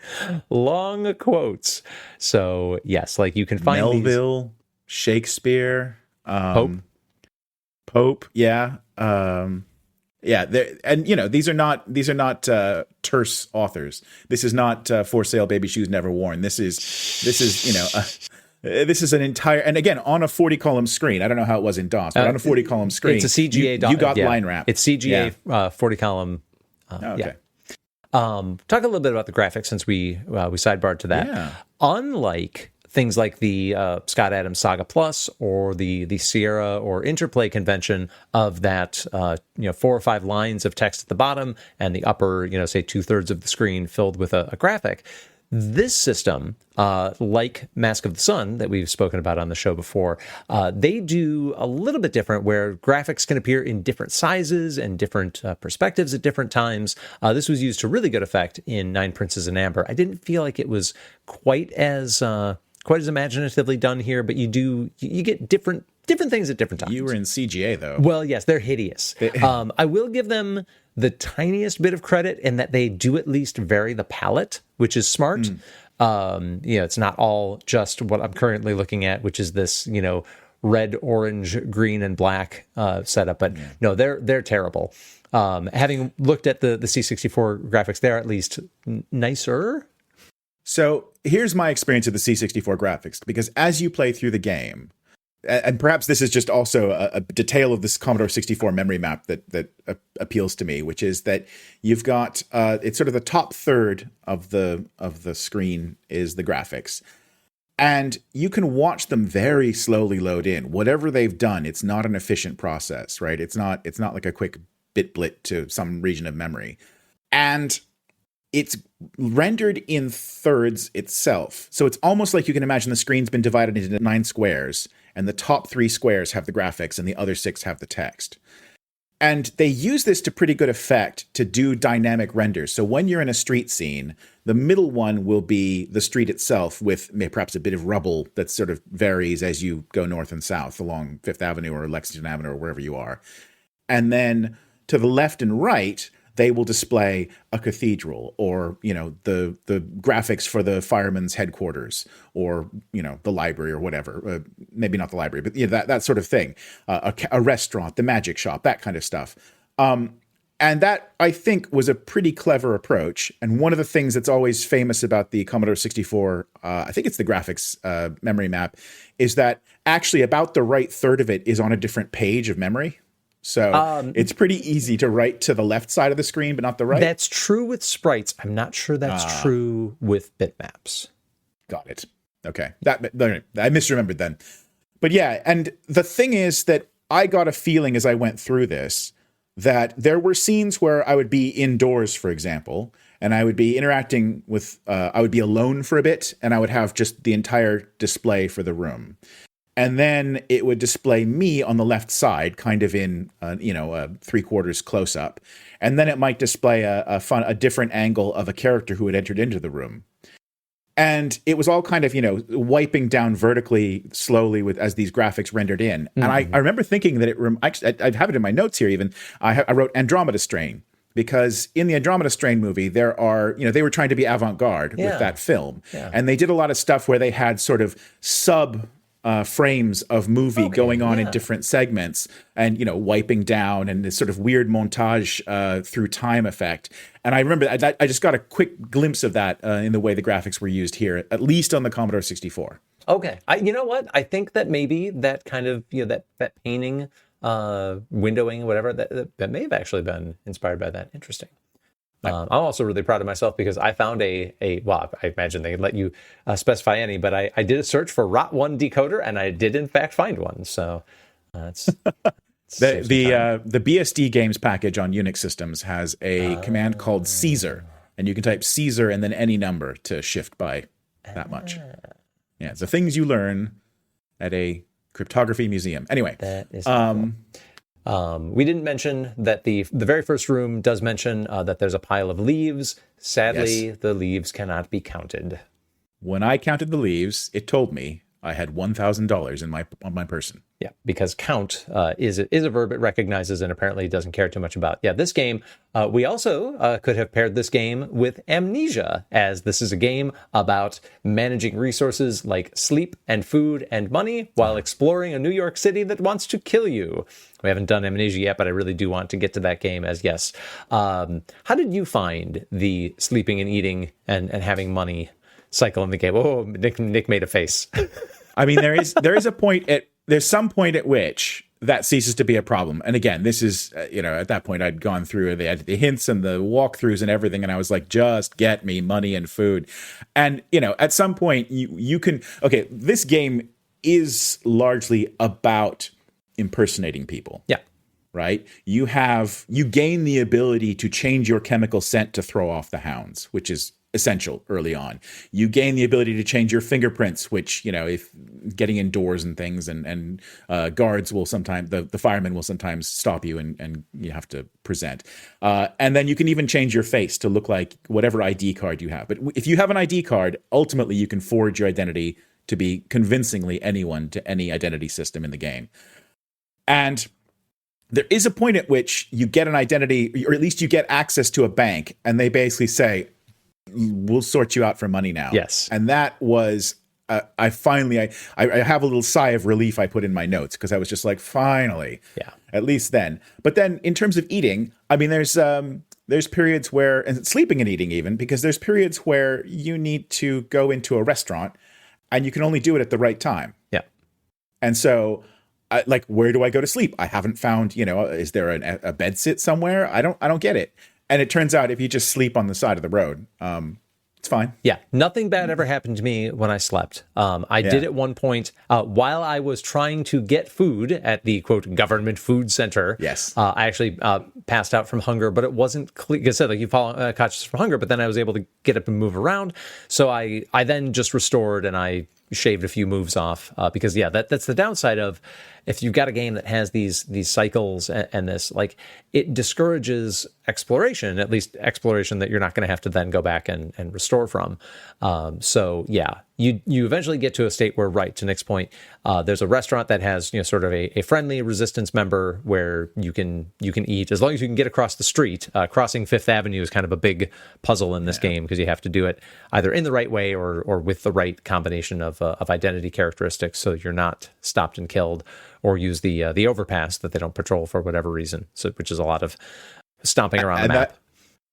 quotes. So yes, like you can find Melville, Shakespeare, Pope, yeah, yeah. And these are not terse authors. This is not For Sale, Baby Shoes Never Worn. This is this is an entire, and again, on a 40-column screen. I don't know how it was in DOS, but on a 40-column screen, it's a CGA. You got line wrap. It's CGA 40-column. Okay. Yeah. Talk a little bit about the graphics since we sidebarred to that. Yeah. Unlike things like the Scott Adams Saga Plus or the Sierra or Interplay convention of that 4 or 5 lines of text at the bottom and the upper say 2/3 of the screen filled with a graphic. This system, like Mask of the Sun that we've spoken about on the show before, they do a little bit different where graphics can appear in different sizes and different perspectives at different times. This was used to really good effect in Nine Princes in Amber. I didn't feel like it was quite as imaginatively done here, but you get different things at different times. You were in CGA though. Well, yes, they're hideous. I will give them the tiniest bit of credit in that they do at least vary the palette, which is smart. It's not all just what I'm currently looking at, which is this, red, orange, green, and black setup. But no, they're terrible. Having looked at the C64 graphics, they're at least nicer. So here's my experience of the C64 graphics, because as you play through the game, and perhaps this is just also a detail of this Commodore 64 memory map that appeals to me, which is that you've got it's sort of the top third of the screen is the graphics, and you can watch them very slowly load in. Whatever they've done, it's not an efficient process, right? It's not like a quick bit blit to some region of memory, and it's rendered in thirds itself. So it's almost like you can imagine the screen's been divided into 9 squares, and the top 3 squares have the graphics and the other 6 have the text. And they use this to pretty good effect to do dynamic renders. So when you're in a street scene, the middle one will be the street itself with perhaps a bit of rubble that sort of varies as you go north and south along Fifth Avenue or Lexington Avenue or wherever you are. And then to the left and right, they will display a cathedral or, the graphics for the fireman's headquarters or, the library or whatever. Maybe not the library, but that sort of thing. A restaurant, the magic shop, that kind of stuff. And that, I think, was a pretty clever approach. And one of the things that's always famous about the Commodore 64, I think it's the graphics memory map, is that actually about the right third of it is on a different page of memory. So it's pretty easy to write to the left side of the screen, but not the right. That's true with sprites. I'm not sure that's true with bitmaps. Got it. Okay. I misremembered then. But yeah, and the thing is that I got a feeling as I went through this that there were scenes where I would be indoors, for example, and I would be interacting with, I would be alone for a bit, and I would have just the entire display for the room. And then it would display me on the left side, kind of in, a 3/4 close up. And then it might display a different angle of a character who had entered into the room. And it was all kind of, wiping down vertically slowly as these graphics rendered in. Mm-hmm. And I remember thinking that I have it in my notes here even. I wrote Andromeda Strain. Because in the Andromeda Strain movie, there are, they were trying to be avant-garde with that film. Yeah. And they did a lot of stuff where they had sort of frames of movie going on in different segments and, wiping down and this sort of weird montage through time effect. And I remember I just got a quick glimpse of that in the way the graphics were used here, at least on the Commodore 64. Okay. You know what? I think that maybe that kind of, that painting, windowing, whatever, that may have actually been inspired by that. Interesting. I'm also really proud of myself because I found well, I imagine they let you specify any, but I did a search for ROT1 decoder and I did in fact find one. So it's the BSD games package on Unix systems has a command called Caesar, and you can type Caesar and then any number to shift by that much. Yeah, it's the things you learn at a cryptography museum. Anyway, that is cool. We didn't mention that the very first room does mention that there's a pile of leaves. Sadly, yes. The leaves cannot be counted. When I counted the leaves, it told me I had $1,000 on my person. Yeah, because count is a verb it recognizes and apparently doesn't care too much about. Yeah, this game, we also could have paired this game with Amnesia, as this is a game about managing resources like sleep and food and money while exploring a New York City that wants to kill you. We haven't done Amnesia yet, but I really do want to get to that game as yes. How did you find the sleeping and eating and having money cycle in the game? Oh, Nick made a face. I mean, there's some point at which that ceases to be a problem. And again, this is, at that point I'd gone through the hints and the walkthroughs and everything. And I was like, just get me money and food. And, at some point you can, okay, this game is largely about impersonating people. Yeah. Right? You gain the ability to change your chemical scent to throw off the hounds, which is essential early on. You gain the ability to change your fingerprints, which, if getting indoors and things and guards will sometimes, the firemen will sometimes stop you and you have to present. And then you can even change your face to look like whatever ID card you have. But if you have an ID card, ultimately you can forge your identity to be convincingly anyone to any identity system in the game. And there is a point at which you get an identity, or at least you get access to a bank, and they basically say, we'll sort you out for money now. Yes. And that was, I have a little sigh of relief I put in my notes because I was just like, finally. Yeah. At least then. But then in terms of eating, I mean, there's periods where, and sleeping and eating even, because there's periods where you need to go into a restaurant and you can only do it at the right time. Yeah. And so, where do I go to sleep? I haven't found, is there a bed sit somewhere? I don't get it. And it turns out if you just sleep on the side of the road, it's fine. Yeah, nothing bad ever happened to me when I slept. I did at one point, while I was trying to get food at the, quote, government food center. Yes. I actually passed out from hunger, but it wasn't clear. Like I said, you fall conscious from hunger, but then I was able to get up and move around. So I then just restored and I shaved a few moves off because, that's the downside of if you've got a game that has these cycles and this, it discourages exploration, at least exploration that you're not going to have to then go back and restore from. You eventually get to a state where, right, to Nick's point, there's a restaurant that has, sort of a friendly resistance member where you can eat as long as you can get across the street. Crossing Fifth Avenue is kind of a big puzzle in this game because you have to do it either in the right way or with the right combination of identity characteristics so you're not stopped and killed, or use the overpass that they don't patrol for whatever reason. So, which is a lot of stomping around the map.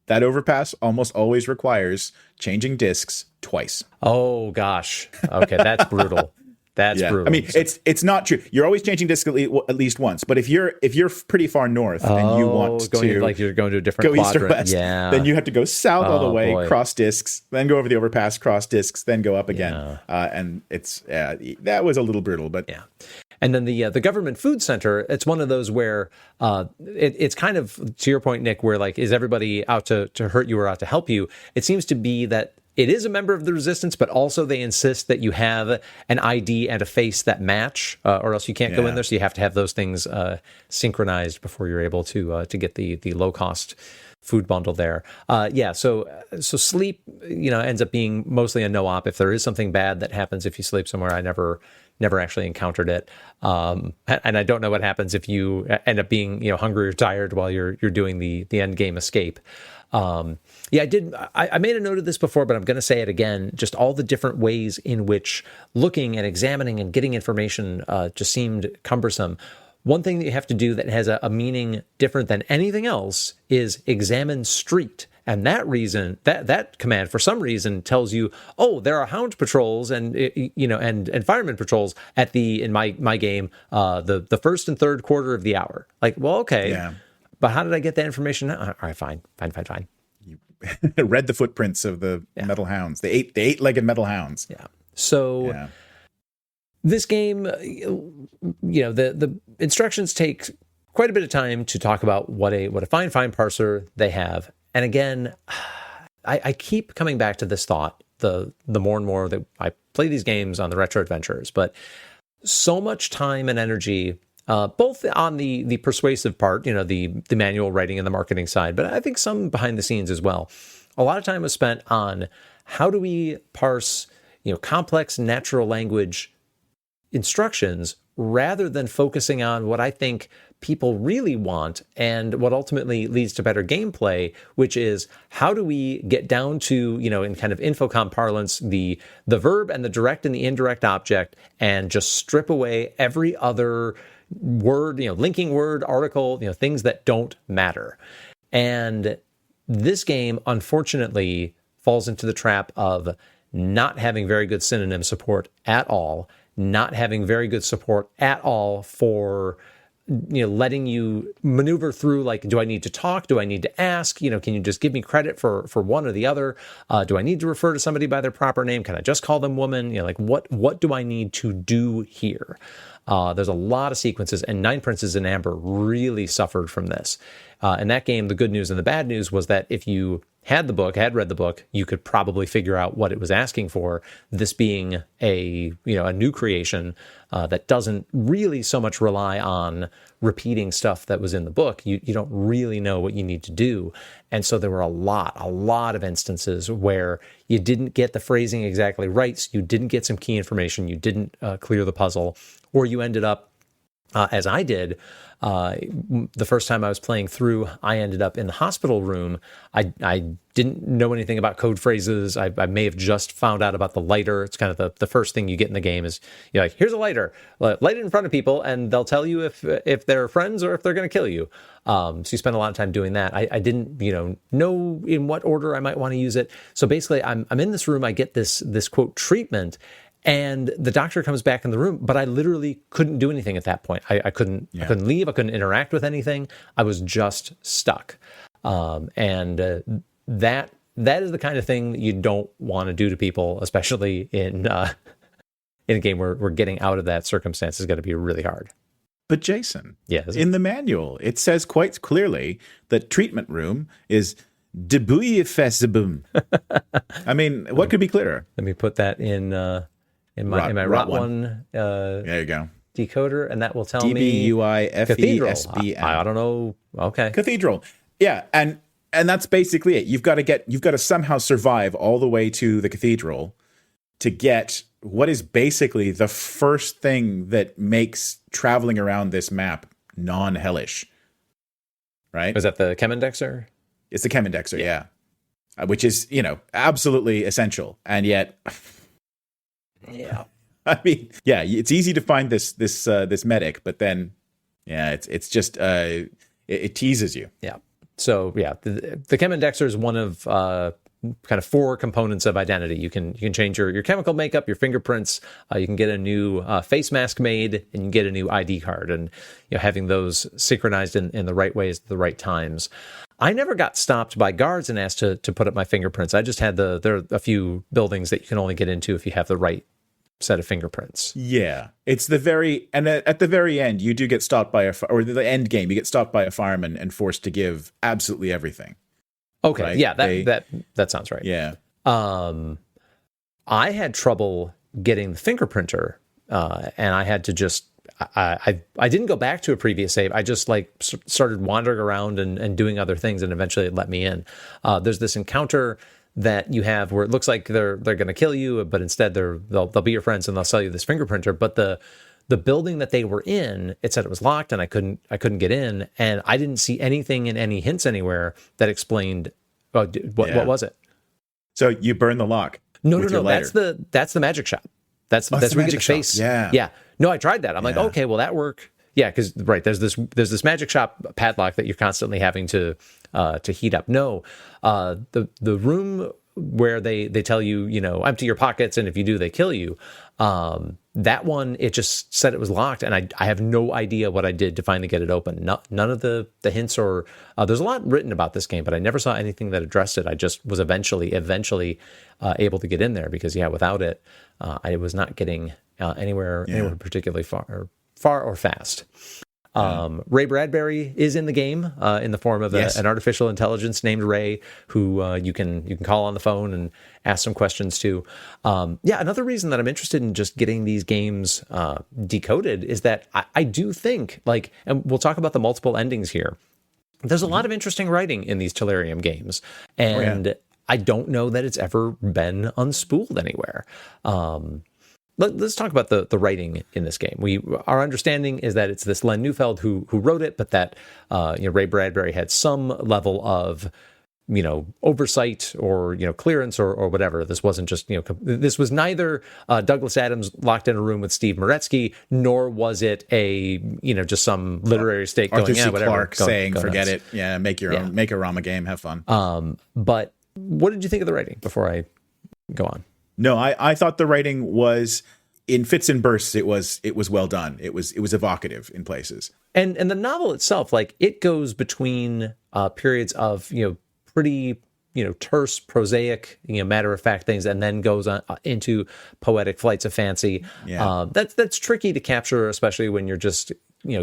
That overpass almost always requires changing discs twice. Oh gosh. Okay, that's brutal. That's brutal. I mean, it's not true. You're always changing discs at least once. But if you're pretty far north and you want to you're going to a different go quadrant, east or west, then you have to go south all the way, cross discs, then go over the overpass, cross discs, then go up again. And it's that was a little brutal, but yeah. And then the government food center, it's one of those where it's kind of, to your point, Nick, where is everybody out to hurt you or out to help you? It seems to be that it is a member of the resistance, but also they insist that you have an ID and a face that match, or else you can't go in there. So you have to have those things synchronized before you're able to get the low cost food bundle there. So sleep, ends up being mostly a no-op. If there is something bad that happens if you sleep somewhere, I never actually encountered it. And I don't know what happens if you end up being, hungry or tired while you're doing the end game escape. I made a note of this before, but I'm going to say it again. Just all the different ways in which looking and examining and getting information just seemed cumbersome. One thing that you have to do that has a meaning different than anything else is examine street And that command for some reason tells you, oh, there are hound patrols and and fireman patrols in my game the first and third quarter of the hour. Like, well, okay, Yeah. but how did I get that information? All right, fine. You read the footprints of the metal hounds. The eight-legged metal hounds. Yeah. So this game, the instructions take quite a bit of time to talk about what a fine parser they have. And again, I keep coming back to this thought the more and more that I play these games on the Retro Adventures, but so much time and energy, both on the persuasive part, the manual writing and the marketing side, but I think some behind the scenes as well. A lot of time was spent on how do we parse, complex natural language instructions rather than focusing on what I think people really want and what ultimately leads to better gameplay, which is how do we get down to, in kind of Infocom parlance, the verb and the direct and the indirect object, and just strip away every other word, linking word, article, things that don't matter. And this game, unfortunately, falls into the trap of not having very good synonym support at all, not having very good support at all for letting you maneuver through, like, do I need to talk? Do I need to ask? Can you just give me credit for one or the other? Do I need to refer to somebody by their proper name? Can I just call them woman? What do I need to do here? There's a lot of sequences, and Nine Princes in Amber really suffered from this. In that game, the good news and the bad news was that if you had read the book, you could probably figure out what it was asking for. This being a new creation that doesn't really so much rely on repeating stuff that was in the book. You don't really know what you need to do. And so there were a lot of instances where you didn't get the phrasing exactly right. So you didn't get some key information. You didn't clear the puzzle, or you ended up, as I did, the first time I was playing through, I ended up in the hospital room. I didn't know anything about code phrases. I may have just found out about the lighter. It's kind of the first thing you get in the game is you're like, here's a lighter, light it in front of people, and they'll tell you if they're friends or if they're going to kill you. So you spend a lot of time doing that. I didn't, know in what order I might want to use it. So basically, I'm in this room. I get this quote treatment. And the doctor comes back in the room, but I literally couldn't do anything at that point. I couldn't leave. I couldn't interact with anything. I was just stuck. And that is the kind of thing that you don't want to do to people, especially in a game where getting out of that circumstance is going to be really hard. But Jason, yes, in the manual, it says quite clearly that treatment room is debouillefessibum. I mean, what could be clearer? Let me put that in my ROT1 there you go. decoder, and that will tell me cathedral. DBUIFESBM. I don't know. Okay. Cathedral. Yeah, and that's basically it. You've got to somehow survive all the way to the cathedral to get what is basically the first thing that makes traveling around this map non-hellish. Right? Was that the Chemindexer? It's the Chemindexer, yeah. Which is, absolutely essential. And yet yeah. I mean, yeah, it's easy to find this medic, but then, yeah, it's just it teases you. Yeah. So yeah, the Chemindexer is one of kind of four components of identity. You can change your chemical makeup, your fingerprints. You can get a new face mask made, and you can get a new ID card. And having those synchronized in the right ways at the right times. I never got stopped by guards and asked to put up my fingerprints. I just had there are a few buildings that you can only get into if you have the right set of fingerprints. Yeah, it's at the very end, you do get stopped by or the end game, you get stopped by a fireman and forced to give absolutely everything. Okay, right? Yeah, that sounds right. Yeah. I had trouble getting the fingerprinter, and I had to just. I didn't go back to a previous save. I just started wandering around and doing other things, and eventually it let me in. There's this encounter that you have where it looks like they're going to kill you, but instead they'll be your friends and they'll sell you this fingerprinter. But the building that they were in, it said it was locked and I couldn't get in, and I didn't see anything in any hints anywhere that explained what was it. So you burn the lock. No. That's the magic shop. That's where you get the face. Yeah. No, I tried that. I'm like, okay, well that worked. Yeah, because right, there's this magic shop padlock that you're constantly having to heat up. No, the room where they tell you, empty your pockets, and if you do, they kill you. That one, it just said it was locked, and I have no idea what I did to finally get it open. None of the hints or there's a lot written about this game, but I never saw anything that addressed it. I just was eventually able to get in there because without it, I was not getting anywhere particularly far or fast. Ray Bradbury is in the game in the form of an artificial intelligence named Ray, who you can call on the phone and ask some questions to. Another reason that I'm interested in just getting these games decoded is that I do think, and we'll talk about the multiple endings here, there's a lot of interesting writing in these Telarium games, and I don't know that it's ever been unspooled anywhere. Let's talk about the writing in this game. Our understanding is that it's this Len Neufeld who wrote it, but that Ray Bradbury had some level of oversight or clearance or whatever. This wasn't just this was neither Douglas Adams locked in a room with Steve Maretsky, nor was it a just some literary stake Arthur going C. whatever. Clarke saying forget it, make your own, make a Rama game, have fun. But what did you think of the writing before I go on? No, I thought the writing was in fits and bursts. It was well done. It was evocative in places. And the novel itself, it goes between periods of pretty terse, prosaic, matter of fact things, and then goes on into poetic flights of fancy. Yeah. That's tricky to capture, especially when you're just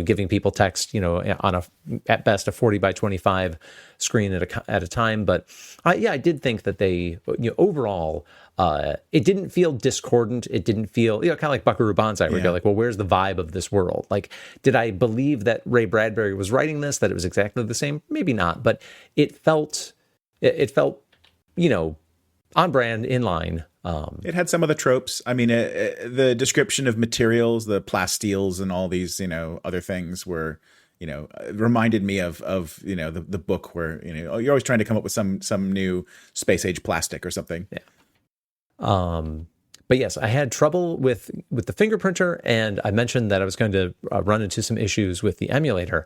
giving people text on at best a 40 by 25 screen at a time. But I did think that they overall. It didn't feel discordant. It didn't feel, kind of like Buckaroo Banzai, where you go well, where's the vibe of this world? Did I believe that Ray Bradbury was writing this, that it was exactly the same? Maybe not, but it felt, on brand, in line. It had some of the tropes. I mean, the description of materials, the plastiles and all these, other things were, reminded me of the book where, you're always trying to come up with some new space age plastic or something. Yeah. But yes, I had trouble with the fingerprinter, and I mentioned that I was going to run into some issues with the emulator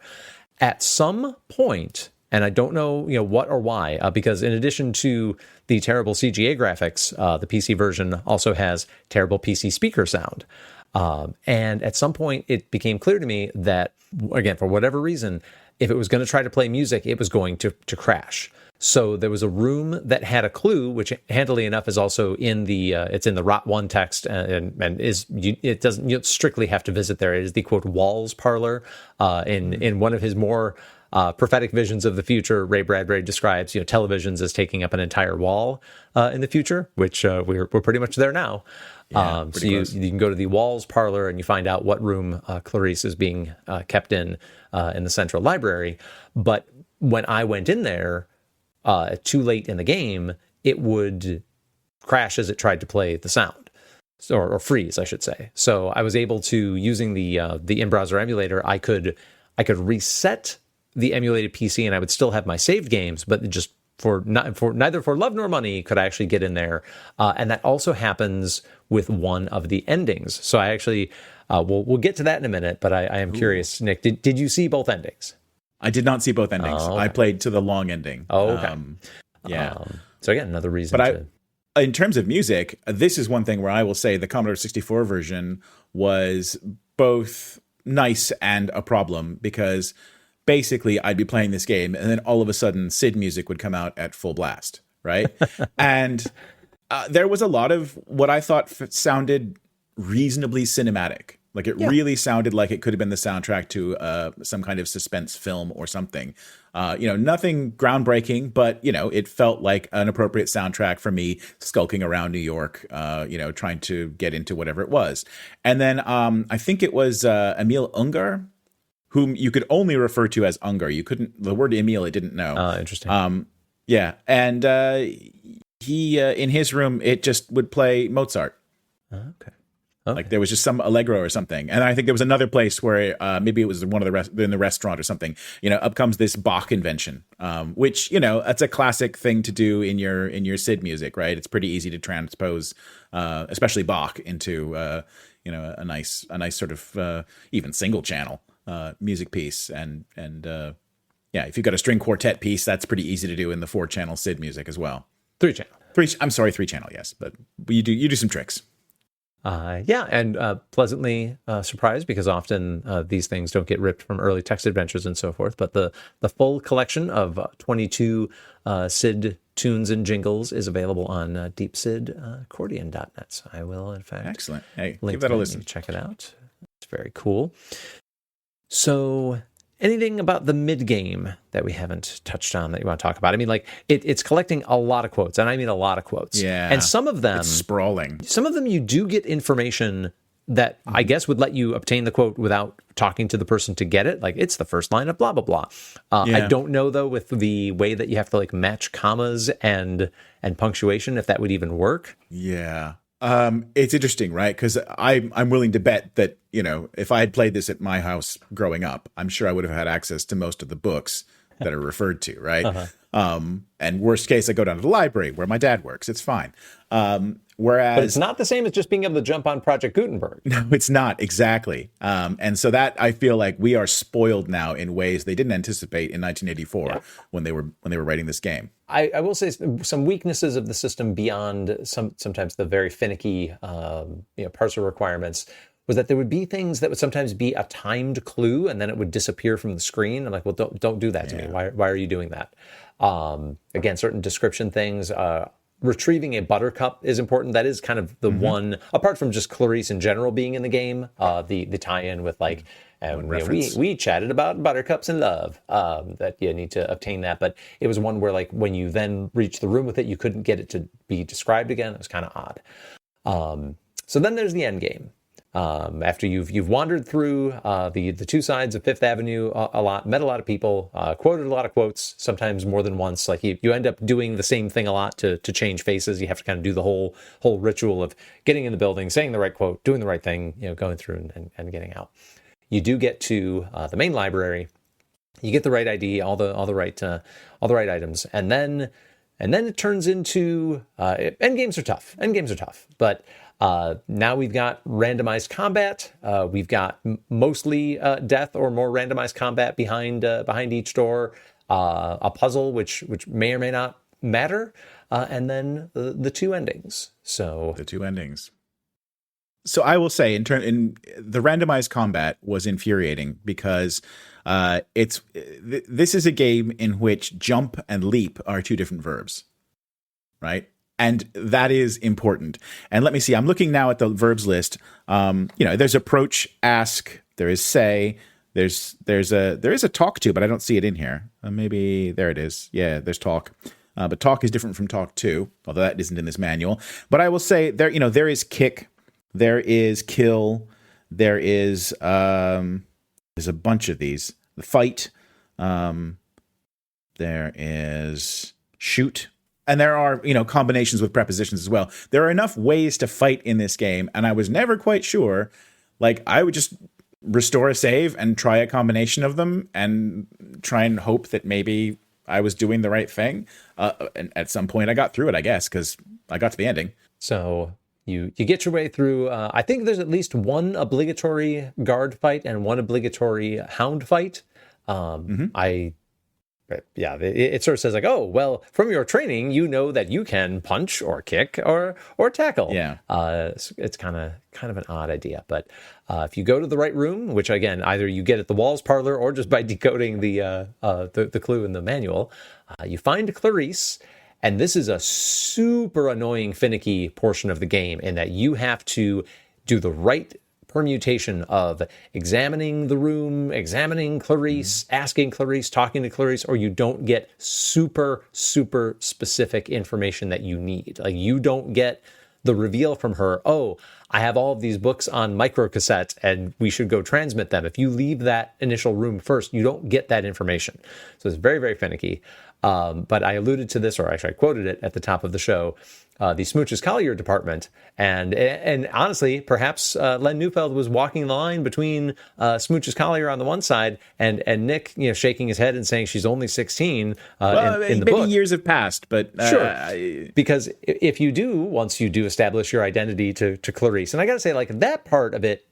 at some point, and I don't know, what or why, because in addition to the terrible CGA graphics, the PC version also has terrible PC speaker sound. And at some point, it became clear to me that, again, for whatever reason, if it was going to try to play music, it was going to crash. So there was a room that had a clue, which handily enough is also in the it's in the ROT1 text, and it doesn't strictly have to visit there. It is the quote Walls parlor. In one of his more prophetic visions of the future, Ray Bradbury describes televisions as taking up an entire wall in the future, which we're pretty much there now. So you can go to the Walls parlor and you find out what room Clarice is being kept in the central library. But when I went in there, too late in the game, it would crash as it tried to play the sound, or freeze, I should say. So I was able to, using the in-browser emulator, I could reset the emulated PC, and I would still have my saved games, but just neither for love nor money could I actually get in there. And that also happens with one of the endings. So I actually we'll get to that in a minute, but I am curious, Nick, did you see both endings? I did not see both endings. Oh, okay. I played to the long ending. Oh, okay. So again, another reason. In terms of music, this is one thing where I will say the Commodore 64 version was both nice and a problem, because basically I'd be playing this game and then all of a sudden Sid music would come out at full blast, right? And there was a lot of what I thought sounded reasonably cinematic. It really sounded like it could have been the soundtrack to some kind of suspense film or something. Nothing groundbreaking, but, it felt like an appropriate soundtrack for me skulking around New York, trying to get into whatever it was. And then I think it was Emil Ungar, whom you could only refer to as Ungar. You couldn't, the word Emil, it didn't know. Interesting. And he, in his room, it just would play Mozart. Okay. There was just some allegro or something. And I think there was another place where maybe it was one of in the restaurant or something, up comes this Bach invention, which, that's a classic thing to do in your SID music, right? It's pretty easy to transpose, especially Bach, into, a nice sort of even single channel. music piece, and yeah, if you've got a string quartet piece, that's pretty easy to do in the 4-channel SID music as well. 3-channel. I'm sorry, 3-channel, yes, but you do some tricks. Yeah, and pleasantly surprised, because often these things don't get ripped from early text adventures and so forth. But the full collection of 22 SID tunes and jingles is available on deepsidaccordion.net. So I will, in fact, excellent. Hey, link give that a listen. Check it out. It's very cool. So, anything about the mid-game that we haven't touched on that you want to talk about? I mean, like, it's collecting a lot of quotes, and I mean a lot of quotes. Yeah. And some of them... It's sprawling. Some of them you do get information that I guess would let you obtain the quote without talking to the person to get it. Like, it's the first line of blah, blah, blah. I don't know, though, with the way that you have to, like, match commas and punctuation, if that would even work. Yeah. It's interesting, right? Because I'm willing to bet that, if I had played this at my house growing up, I'm sure I would have had access to most of the books that are referred to, right? And worst case, I go down to the library where my dad works. It's fine. Whereas, but it's not the same as just being able to jump on Project Gutenberg. No, it's not, exactly. And so that, I feel like we are spoiled now in ways they didn't anticipate in 1984 when they were writing this game. I will say some weaknesses of the system beyond sometimes the very finicky parser requirements was that there would be things that would sometimes be a timed clue and then it would disappear from the screen. I'm like, well, don't do that to me. Why are you doing that? Again, certain description things. Retrieving a buttercup is important. That is kind of the one, apart from just Clarice in general being in the game, the tie-in with like, we chatted about buttercups and love, that you need to obtain that. But it was one where, like, when you then reach the room with it, you couldn't get it to be described again. It was kind of odd. So then there's the end game. After you've wandered through the two sides of Fifth Avenue a lot, met a lot of people, quoted a lot of quotes, sometimes more than once. Like you end up doing the same thing a lot to change faces. You have to kind of do the whole ritual of getting in the building, saying the right quote, doing the right thing, going through and getting out. You do get to the main library. You get the right ID, all the right items, and then it turns into end games are tough. But now we've got randomized combat. We've got mostly death or more randomized combat behind each door. A puzzle which may or may not matter, and then the two endings. So the two endings. So I will say, in the randomized combat was infuriating because this is a game in which jump and leap are two different verbs, right? And that is important. And let me see. I'm looking now at the verbs list. There's approach, ask. There is say. There is a talk to, but I don't see it in here. Maybe there it is. Yeah, there's talk. But talk is different from talk to, although that isn't in this manual. But I will say there is kick. There is kill. There is there's a bunch of these. The fight. There is shoot. And there are, combinations with prepositions as well. There are enough ways to fight in this game, and I was never quite sure. Like, I would just restore a save and try a combination of them and try and hope that maybe I was doing the right thing. And at some point I got through it, I guess, because I got to the ending. So you get your way through. I think there's at least one obligatory guard fight and one obligatory hound fight. It sort of says like, oh, well, from your training, you know that you can punch or kick or tackle. Yeah. It's kind of an odd idea. But if you go to the right room, which, again, either you get at the Walls Parlor or just by decoding the clue in the manual, you find Clarice. And this is a super annoying, finicky portion of the game in that you have to do the right permutation of examining the room, examining Clarice, asking Clarice, talking to Clarice, or you don't get super, super specific information that you need. Like, you don't get the reveal from her, oh, I have all of these books on microcassette and we should go transmit them. If you leave that initial room first, you don't get that information. So it's very, very finicky. But I alluded to this, or actually I quoted it at the top of the show, the Smooch's Collier department. And honestly, perhaps Len Neufeld was walking the line between Smooch's Collier on the one side and Nick, shaking his head and saying she's only 16 in the book. Many years have passed, but... Sure. Because if you do, once you do establish your identity to Clarice, and I got to say, like, that part of it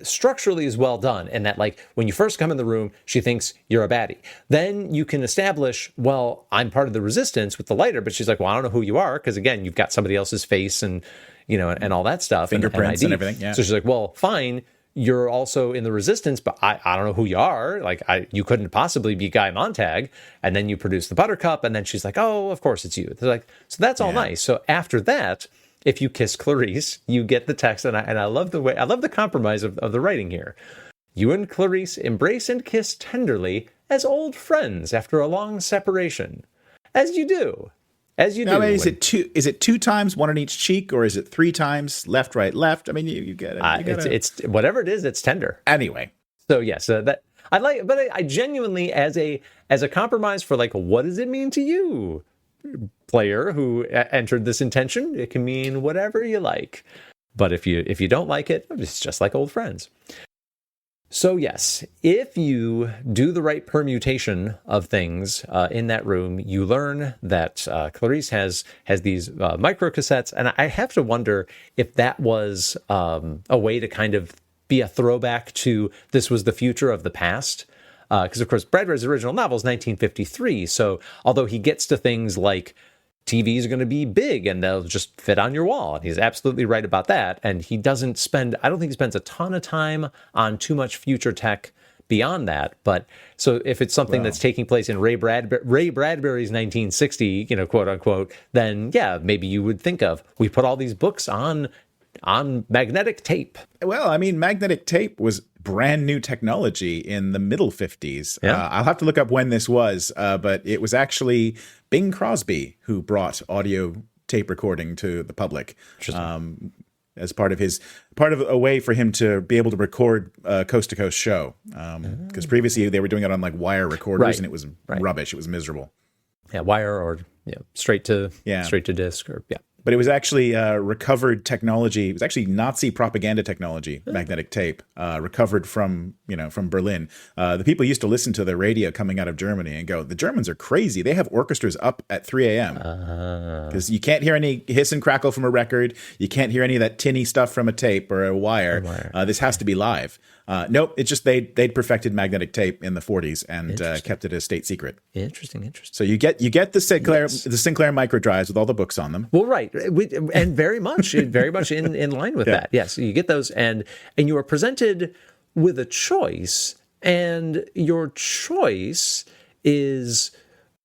structurally is well done, and that like when you first come in the room, she thinks you're a baddie. Then you can establish, well, I'm part of the resistance with the lighter, but she's like, well, I don't know who you are, because again, you've got somebody else's face and and all that stuff, fingerprints and everything. Yeah. So she's like, well, fine. You're also in the resistance, but I don't know who you are. Like, you couldn't possibly be Guy Montag. And then you produce the Buttercup, and then she's like, oh, of course it's you. They're like, so that's all nice. So after that, if you kiss Clarice, you get the text, and I love the compromise of the writing here. You and Clarice embrace and kiss tenderly as old friends after a long separation, as you do. As you do. I mean, is it two times, one on each cheek, or is it three times, left, right, left? I mean, you get it. It's whatever it is. It's tender. Anyway, so yes, that I like, but I genuinely, as a compromise for like, what does it mean to you, player who entered this intention? It can mean whatever you like, but if you don't like it, it's just like old friends. So yes, if you do the right permutation of things in that room, you learn that Clarice has these micro cassettes, and I have to wonder if that was a way to kind of be a throwback to this was the future of the past. Because of course, Bradbury's original novel is 1953, so although he gets to things like TVs are going to be big and they'll just fit on your wall. And he's absolutely right about that. And he doesn't spend, I don't think he spends a ton of time on too much future tech beyond that. But so if it's something that's taking place in Ray Bradbury's 1960, quote unquote, then yeah, maybe you would think of, we put all these books on magnetic tape. Well, I mean, magnetic tape was brand new technology in the middle 50s. Yeah. I'll have to look up when this was, but it was actually Bing Crosby who brought audio tape recording to the public as part of a way for him to be able to record a coast to coast show. Because previously they were doing it on like wire recorders, and it was rubbish. It was miserable. Yeah, wire or straight to disc or But it was actually recovered technology. It was actually Nazi propaganda technology, magnetic tape, recovered from Berlin. The people used to listen to the radio coming out of Germany and go, the Germans are crazy. They have orchestras up at 3 a.m. Because you can't hear any hiss and crackle from a record. You can't hear any of that tinny stuff from a tape or a wire. This has to be live. Nope, it's just they'd perfected magnetic tape in the 40s and kept it a state secret. Interesting. So you get the Sinclair micro drives with all the books on them. Well, right, and very much in line with that. Yes, you get those, and you are presented with a choice, and your choice is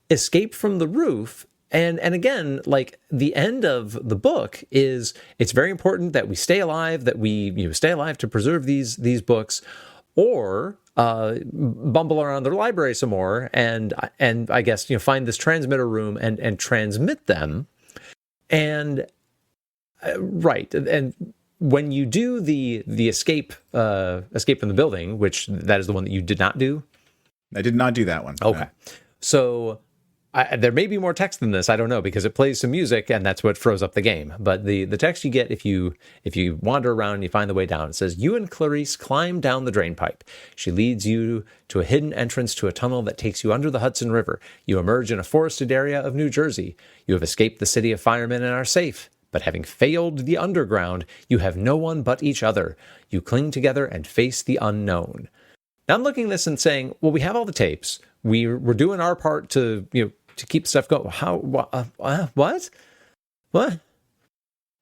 escape from the roof. And again, like the end of the book is, it's very important that we stay alive, that we stay alive to preserve these books, or bumble around the library some more, and I guess find this transmitter room and transmit them, and and when you do the escape from the building, which that is the one that you did not do. I did not do that one. Okay, no. So. There may be more text than this, I don't know, because it plays some music and that's what froze up the game. But the text you get if you wander around and you find the way down, it says, you and Clarice climb down the drain pipe. She leads you to a hidden entrance to a tunnel that takes you under the Hudson River. You emerge in a forested area of New Jersey. You have escaped the city of firemen and are safe. But having failed the underground, you have no one but each other. You cling together and face the unknown. Now I'm looking at this and saying, well, we have all the tapes. We're doing our part to keep stuff going. How? What?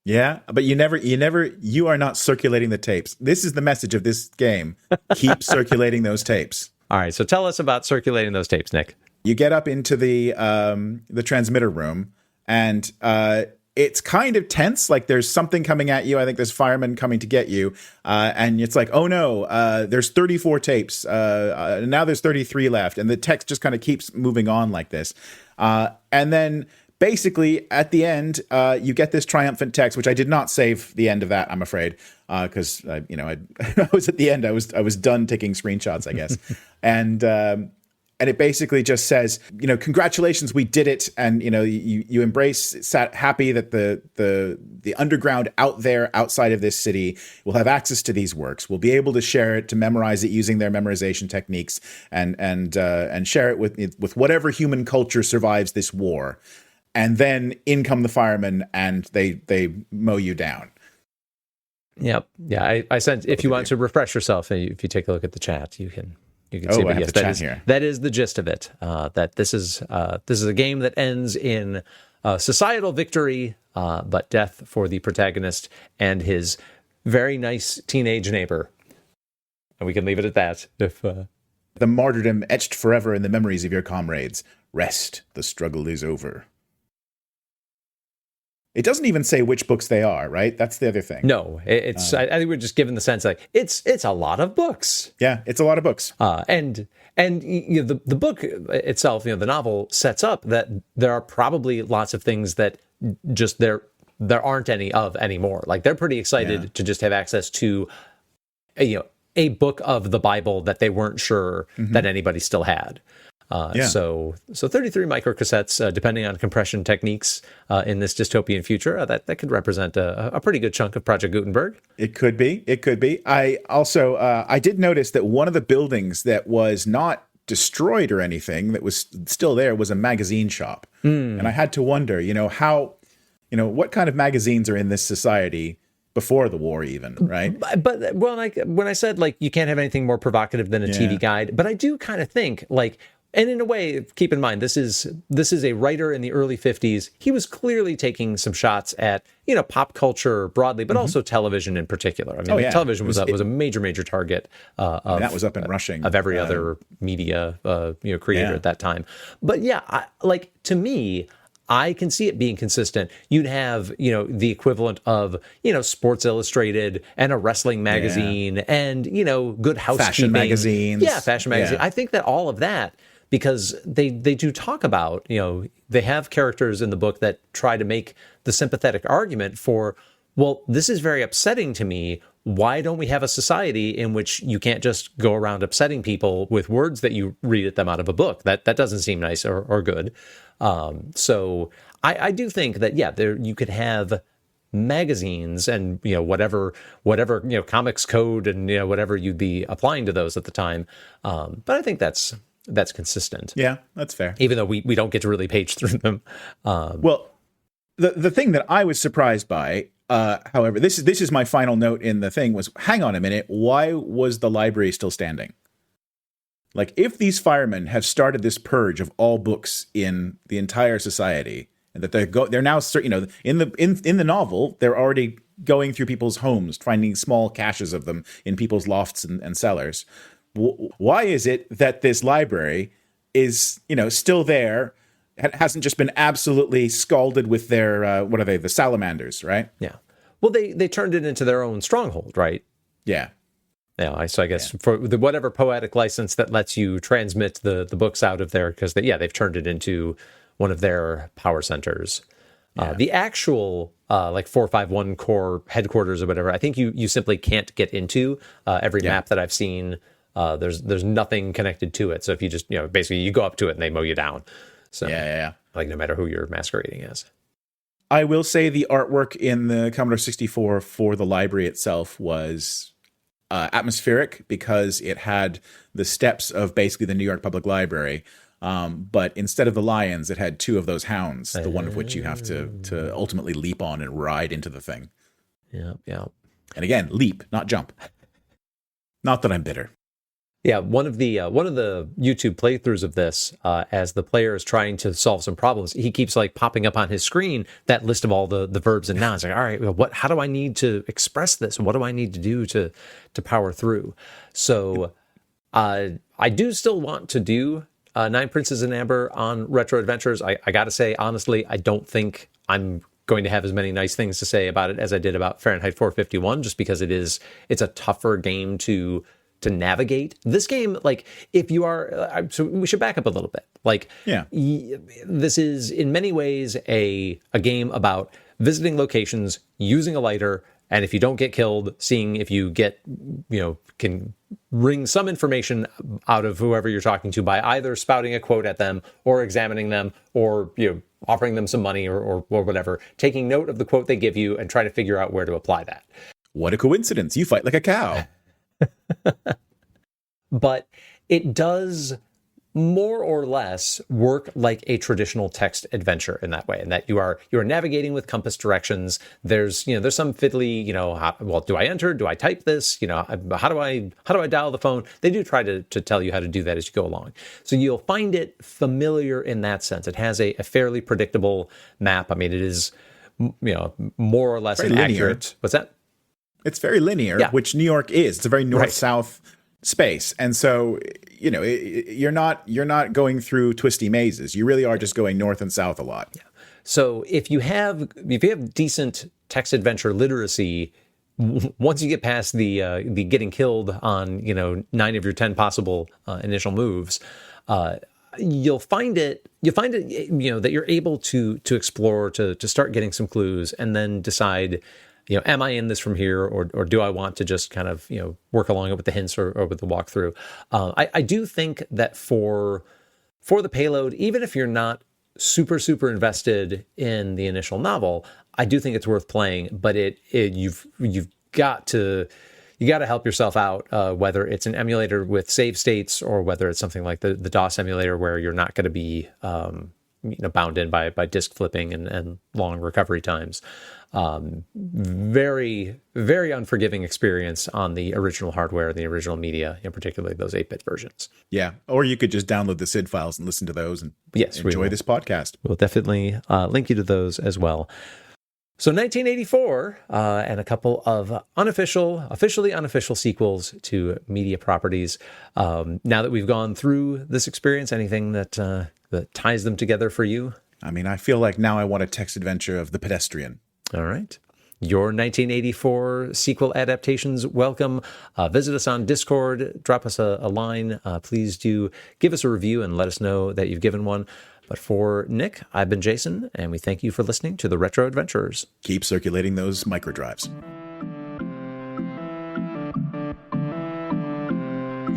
Yeah, but you are not circulating the tapes. This is the message of this game. Keep circulating those tapes. All right, so tell us about circulating those tapes, Nick. You get up into the transmitter room, and it's kind of tense. Like there's something coming at you. I think there's firemen coming to get you. And it's like, oh no, there's 34 tapes. Now there's 33 left. And the text just kind of keeps moving on like this. And then basically at the end, you get this triumphant text, which I did not save the end of that, I'm afraid. Because, I was at the end. I was done taking screenshots, I guess. And it basically just says, congratulations, we did it. And, you embrace, happy that the underground out there, outside of this city, will have access to these works. We'll be able to share it, to memorize it using their memorization techniques, and share it with whatever human culture survives this war. And then in come the firemen and they mow you down. Yep. Yeah. I sent, if you want to refresh yourself, if you take a look at the chat, you can see. I have the chat here. That is the gist of it. That this is a game that ends in societal victory, but death for the protagonist and his very nice teenage neighbor. And we can leave it at that. If the martyrdom etched forever in the memories of your comrades. Rest, the struggle is over. It doesn't even say which books they are, right? That's the other thing. No, it's. I think we're just given the sense like it's a lot of books. Yeah, it's a lot of books. And the book itself, the novel sets up that there are probably lots of things that just there aren't any of anymore. Like they're pretty excited to just have access to, a book of the Bible that they weren't sure that anybody still had. So 33 microcassettes, depending on compression techniques in this dystopian future, that could represent a pretty good chunk of Project Gutenberg. It could be. I also, I did notice that one of the buildings that was not destroyed or anything, that was still there, was a magazine shop. And I had to wonder, what kind of magazines are in this society before the war even, right? But when I said, like, you can't have anything more provocative than a TV guide, but I do kind of think, like, and in a way, keep in mind, this is a writer in the early 50s. He was clearly taking some shots at, pop culture broadly, but also television in particular. I mean, television was a major target of that was up and rushing of every other media creator at that time. But to me, I can see it being consistent. You'd have, the equivalent of, Sports Illustrated and a wrestling magazine and, Good Housekeeping. Fashion magazines. Yeah, fashion magazine. I think that all of that, because they do talk about, they have characters in the book that try to make the sympathetic argument for, well, this is very upsetting to me. Why don't we have a society in which you can't just go around upsetting people with words that you read at them out of a book? That doesn't seem nice or good. So I do think that, there you could have magazines and, whatever, comics code and, whatever you'd be applying to those at the time. But I think that's consistent. Yeah, that's fair. Even though we don't get to really page through them. Well, the thing that I was surprised by, however, this is my final note in the thing, was, hang on a minute, why was the library still standing? Like, if these firemen have started this purge of all books in the entire society, and that they're now, in the novel, they're already going through people's homes, finding small caches of them in people's lofts and cellars. Why is it that this library is, still there? It hasn't just been absolutely scalded with their, what are they, the salamanders, right? Yeah. Well, they turned it into their own stronghold, right? Yeah. Yeah, so I guess for the whatever poetic license that lets you transmit the books out of there, because they've turned it into one of their power centers. The actual 451 core headquarters or whatever, I think you simply can't get into. Every map that I've seen, there's nothing connected to it. So if you just basically you go up to it and they mow you down. So like no matter who you're masquerading as. I will say the artwork in the Commodore 64 for the library itself was atmospheric, because it had the steps of basically the New York Public Library. But instead of the lions, it had two of those hounds, the one of which you have to ultimately leap on and ride into the thing. Yeah. And again, leap, not jump. Not that I'm bitter. Yeah, one of the YouTube playthroughs of this, as the player is trying to solve some problems, he keeps popping up on his screen that list of all the verbs and nouns. Like, all right, well, how do I need to express this? What do I need to do to power through? So, I do still want to do Nine Princes in Amber on Retro Adventures. I got to say, honestly, I don't think I'm going to have as many nice things to say about it as I did about Fahrenheit 451, just because it's a tougher game to navigate. This game, if you are, so we should back up a little bit. This is in many ways a game about visiting locations, using a lighter, and if you don't get killed, seeing if you can wring some information out of whoever you're talking to by either spouting a quote at them or examining them or, offering them some money or whatever, taking note of the quote they give you and trying to figure out where to apply that. What a coincidence. You fight like a cow. But it does more or less work like a traditional text adventure in that way, and that you are navigating with compass directions. There's some fiddly, do I enter? Do I type this? How do I dial the phone? They do try to tell you how to do that as you go along. So you'll find it familiar in that sense. It has a fairly predictable map. I mean, it is, more or less accurate. What's that? It's very linear, which New York is. It's a very north-south space, and so you're not going through twisty mazes. You really are just going north and south a lot. Yeah. So if you have decent text adventure literacy, once you get past the getting killed on 9 of your 10 possible initial moves, you'll find it that you're able to explore, to start getting some clues, and then decide, am I in this from here, or do I want to just kind of, work along it with the hints or with the walkthrough? I do think that for the payload, even if you're not super, super invested in the initial novel, I do think it's worth playing, but you've got to help yourself out, whether it's an emulator with save states or whether it's something like the DOS emulator where you're not going to be, bound in by disk flipping and long recovery times. Very, very unforgiving experience on the original hardware, the original media, particularly those 8-bit versions. Yeah. Or you could just download the SID files and listen to those and enjoy this podcast. We'll definitely link you to those as well. So 1984 and a couple of officially unofficial sequels to media properties. Now that we've gone through this experience, anything that ties them together for you? I mean, I feel like now I want a text adventure of The Pedestrian. All right. Your 1984 sequel adaptations, welcome. Visit us on Discord. Drop us a line. Please do give us a review and let us know that you've given one. But for Nick, I've been Jason, and we thank you for listening to The Retro Adventurers. Keep circulating those microdrives.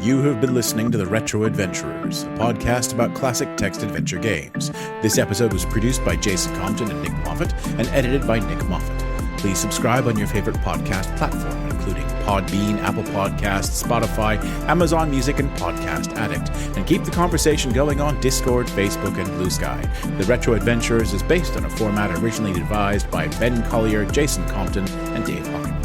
You have been listening to The Retro Adventurers, a podcast about classic text adventure games. This episode was produced by Jason Compton and Nick Moffat, and edited by Nick Moffat. Please subscribe on your favorite podcast platform, including Podbean, Apple Podcasts, Spotify, Amazon Music, and Podcast Addict. And keep the conversation going on Discord, Facebook, and Blue Sky. The Retro Adventurers is based on a format originally devised by Ben Collier, Jason Compton, and Dave Hawkins.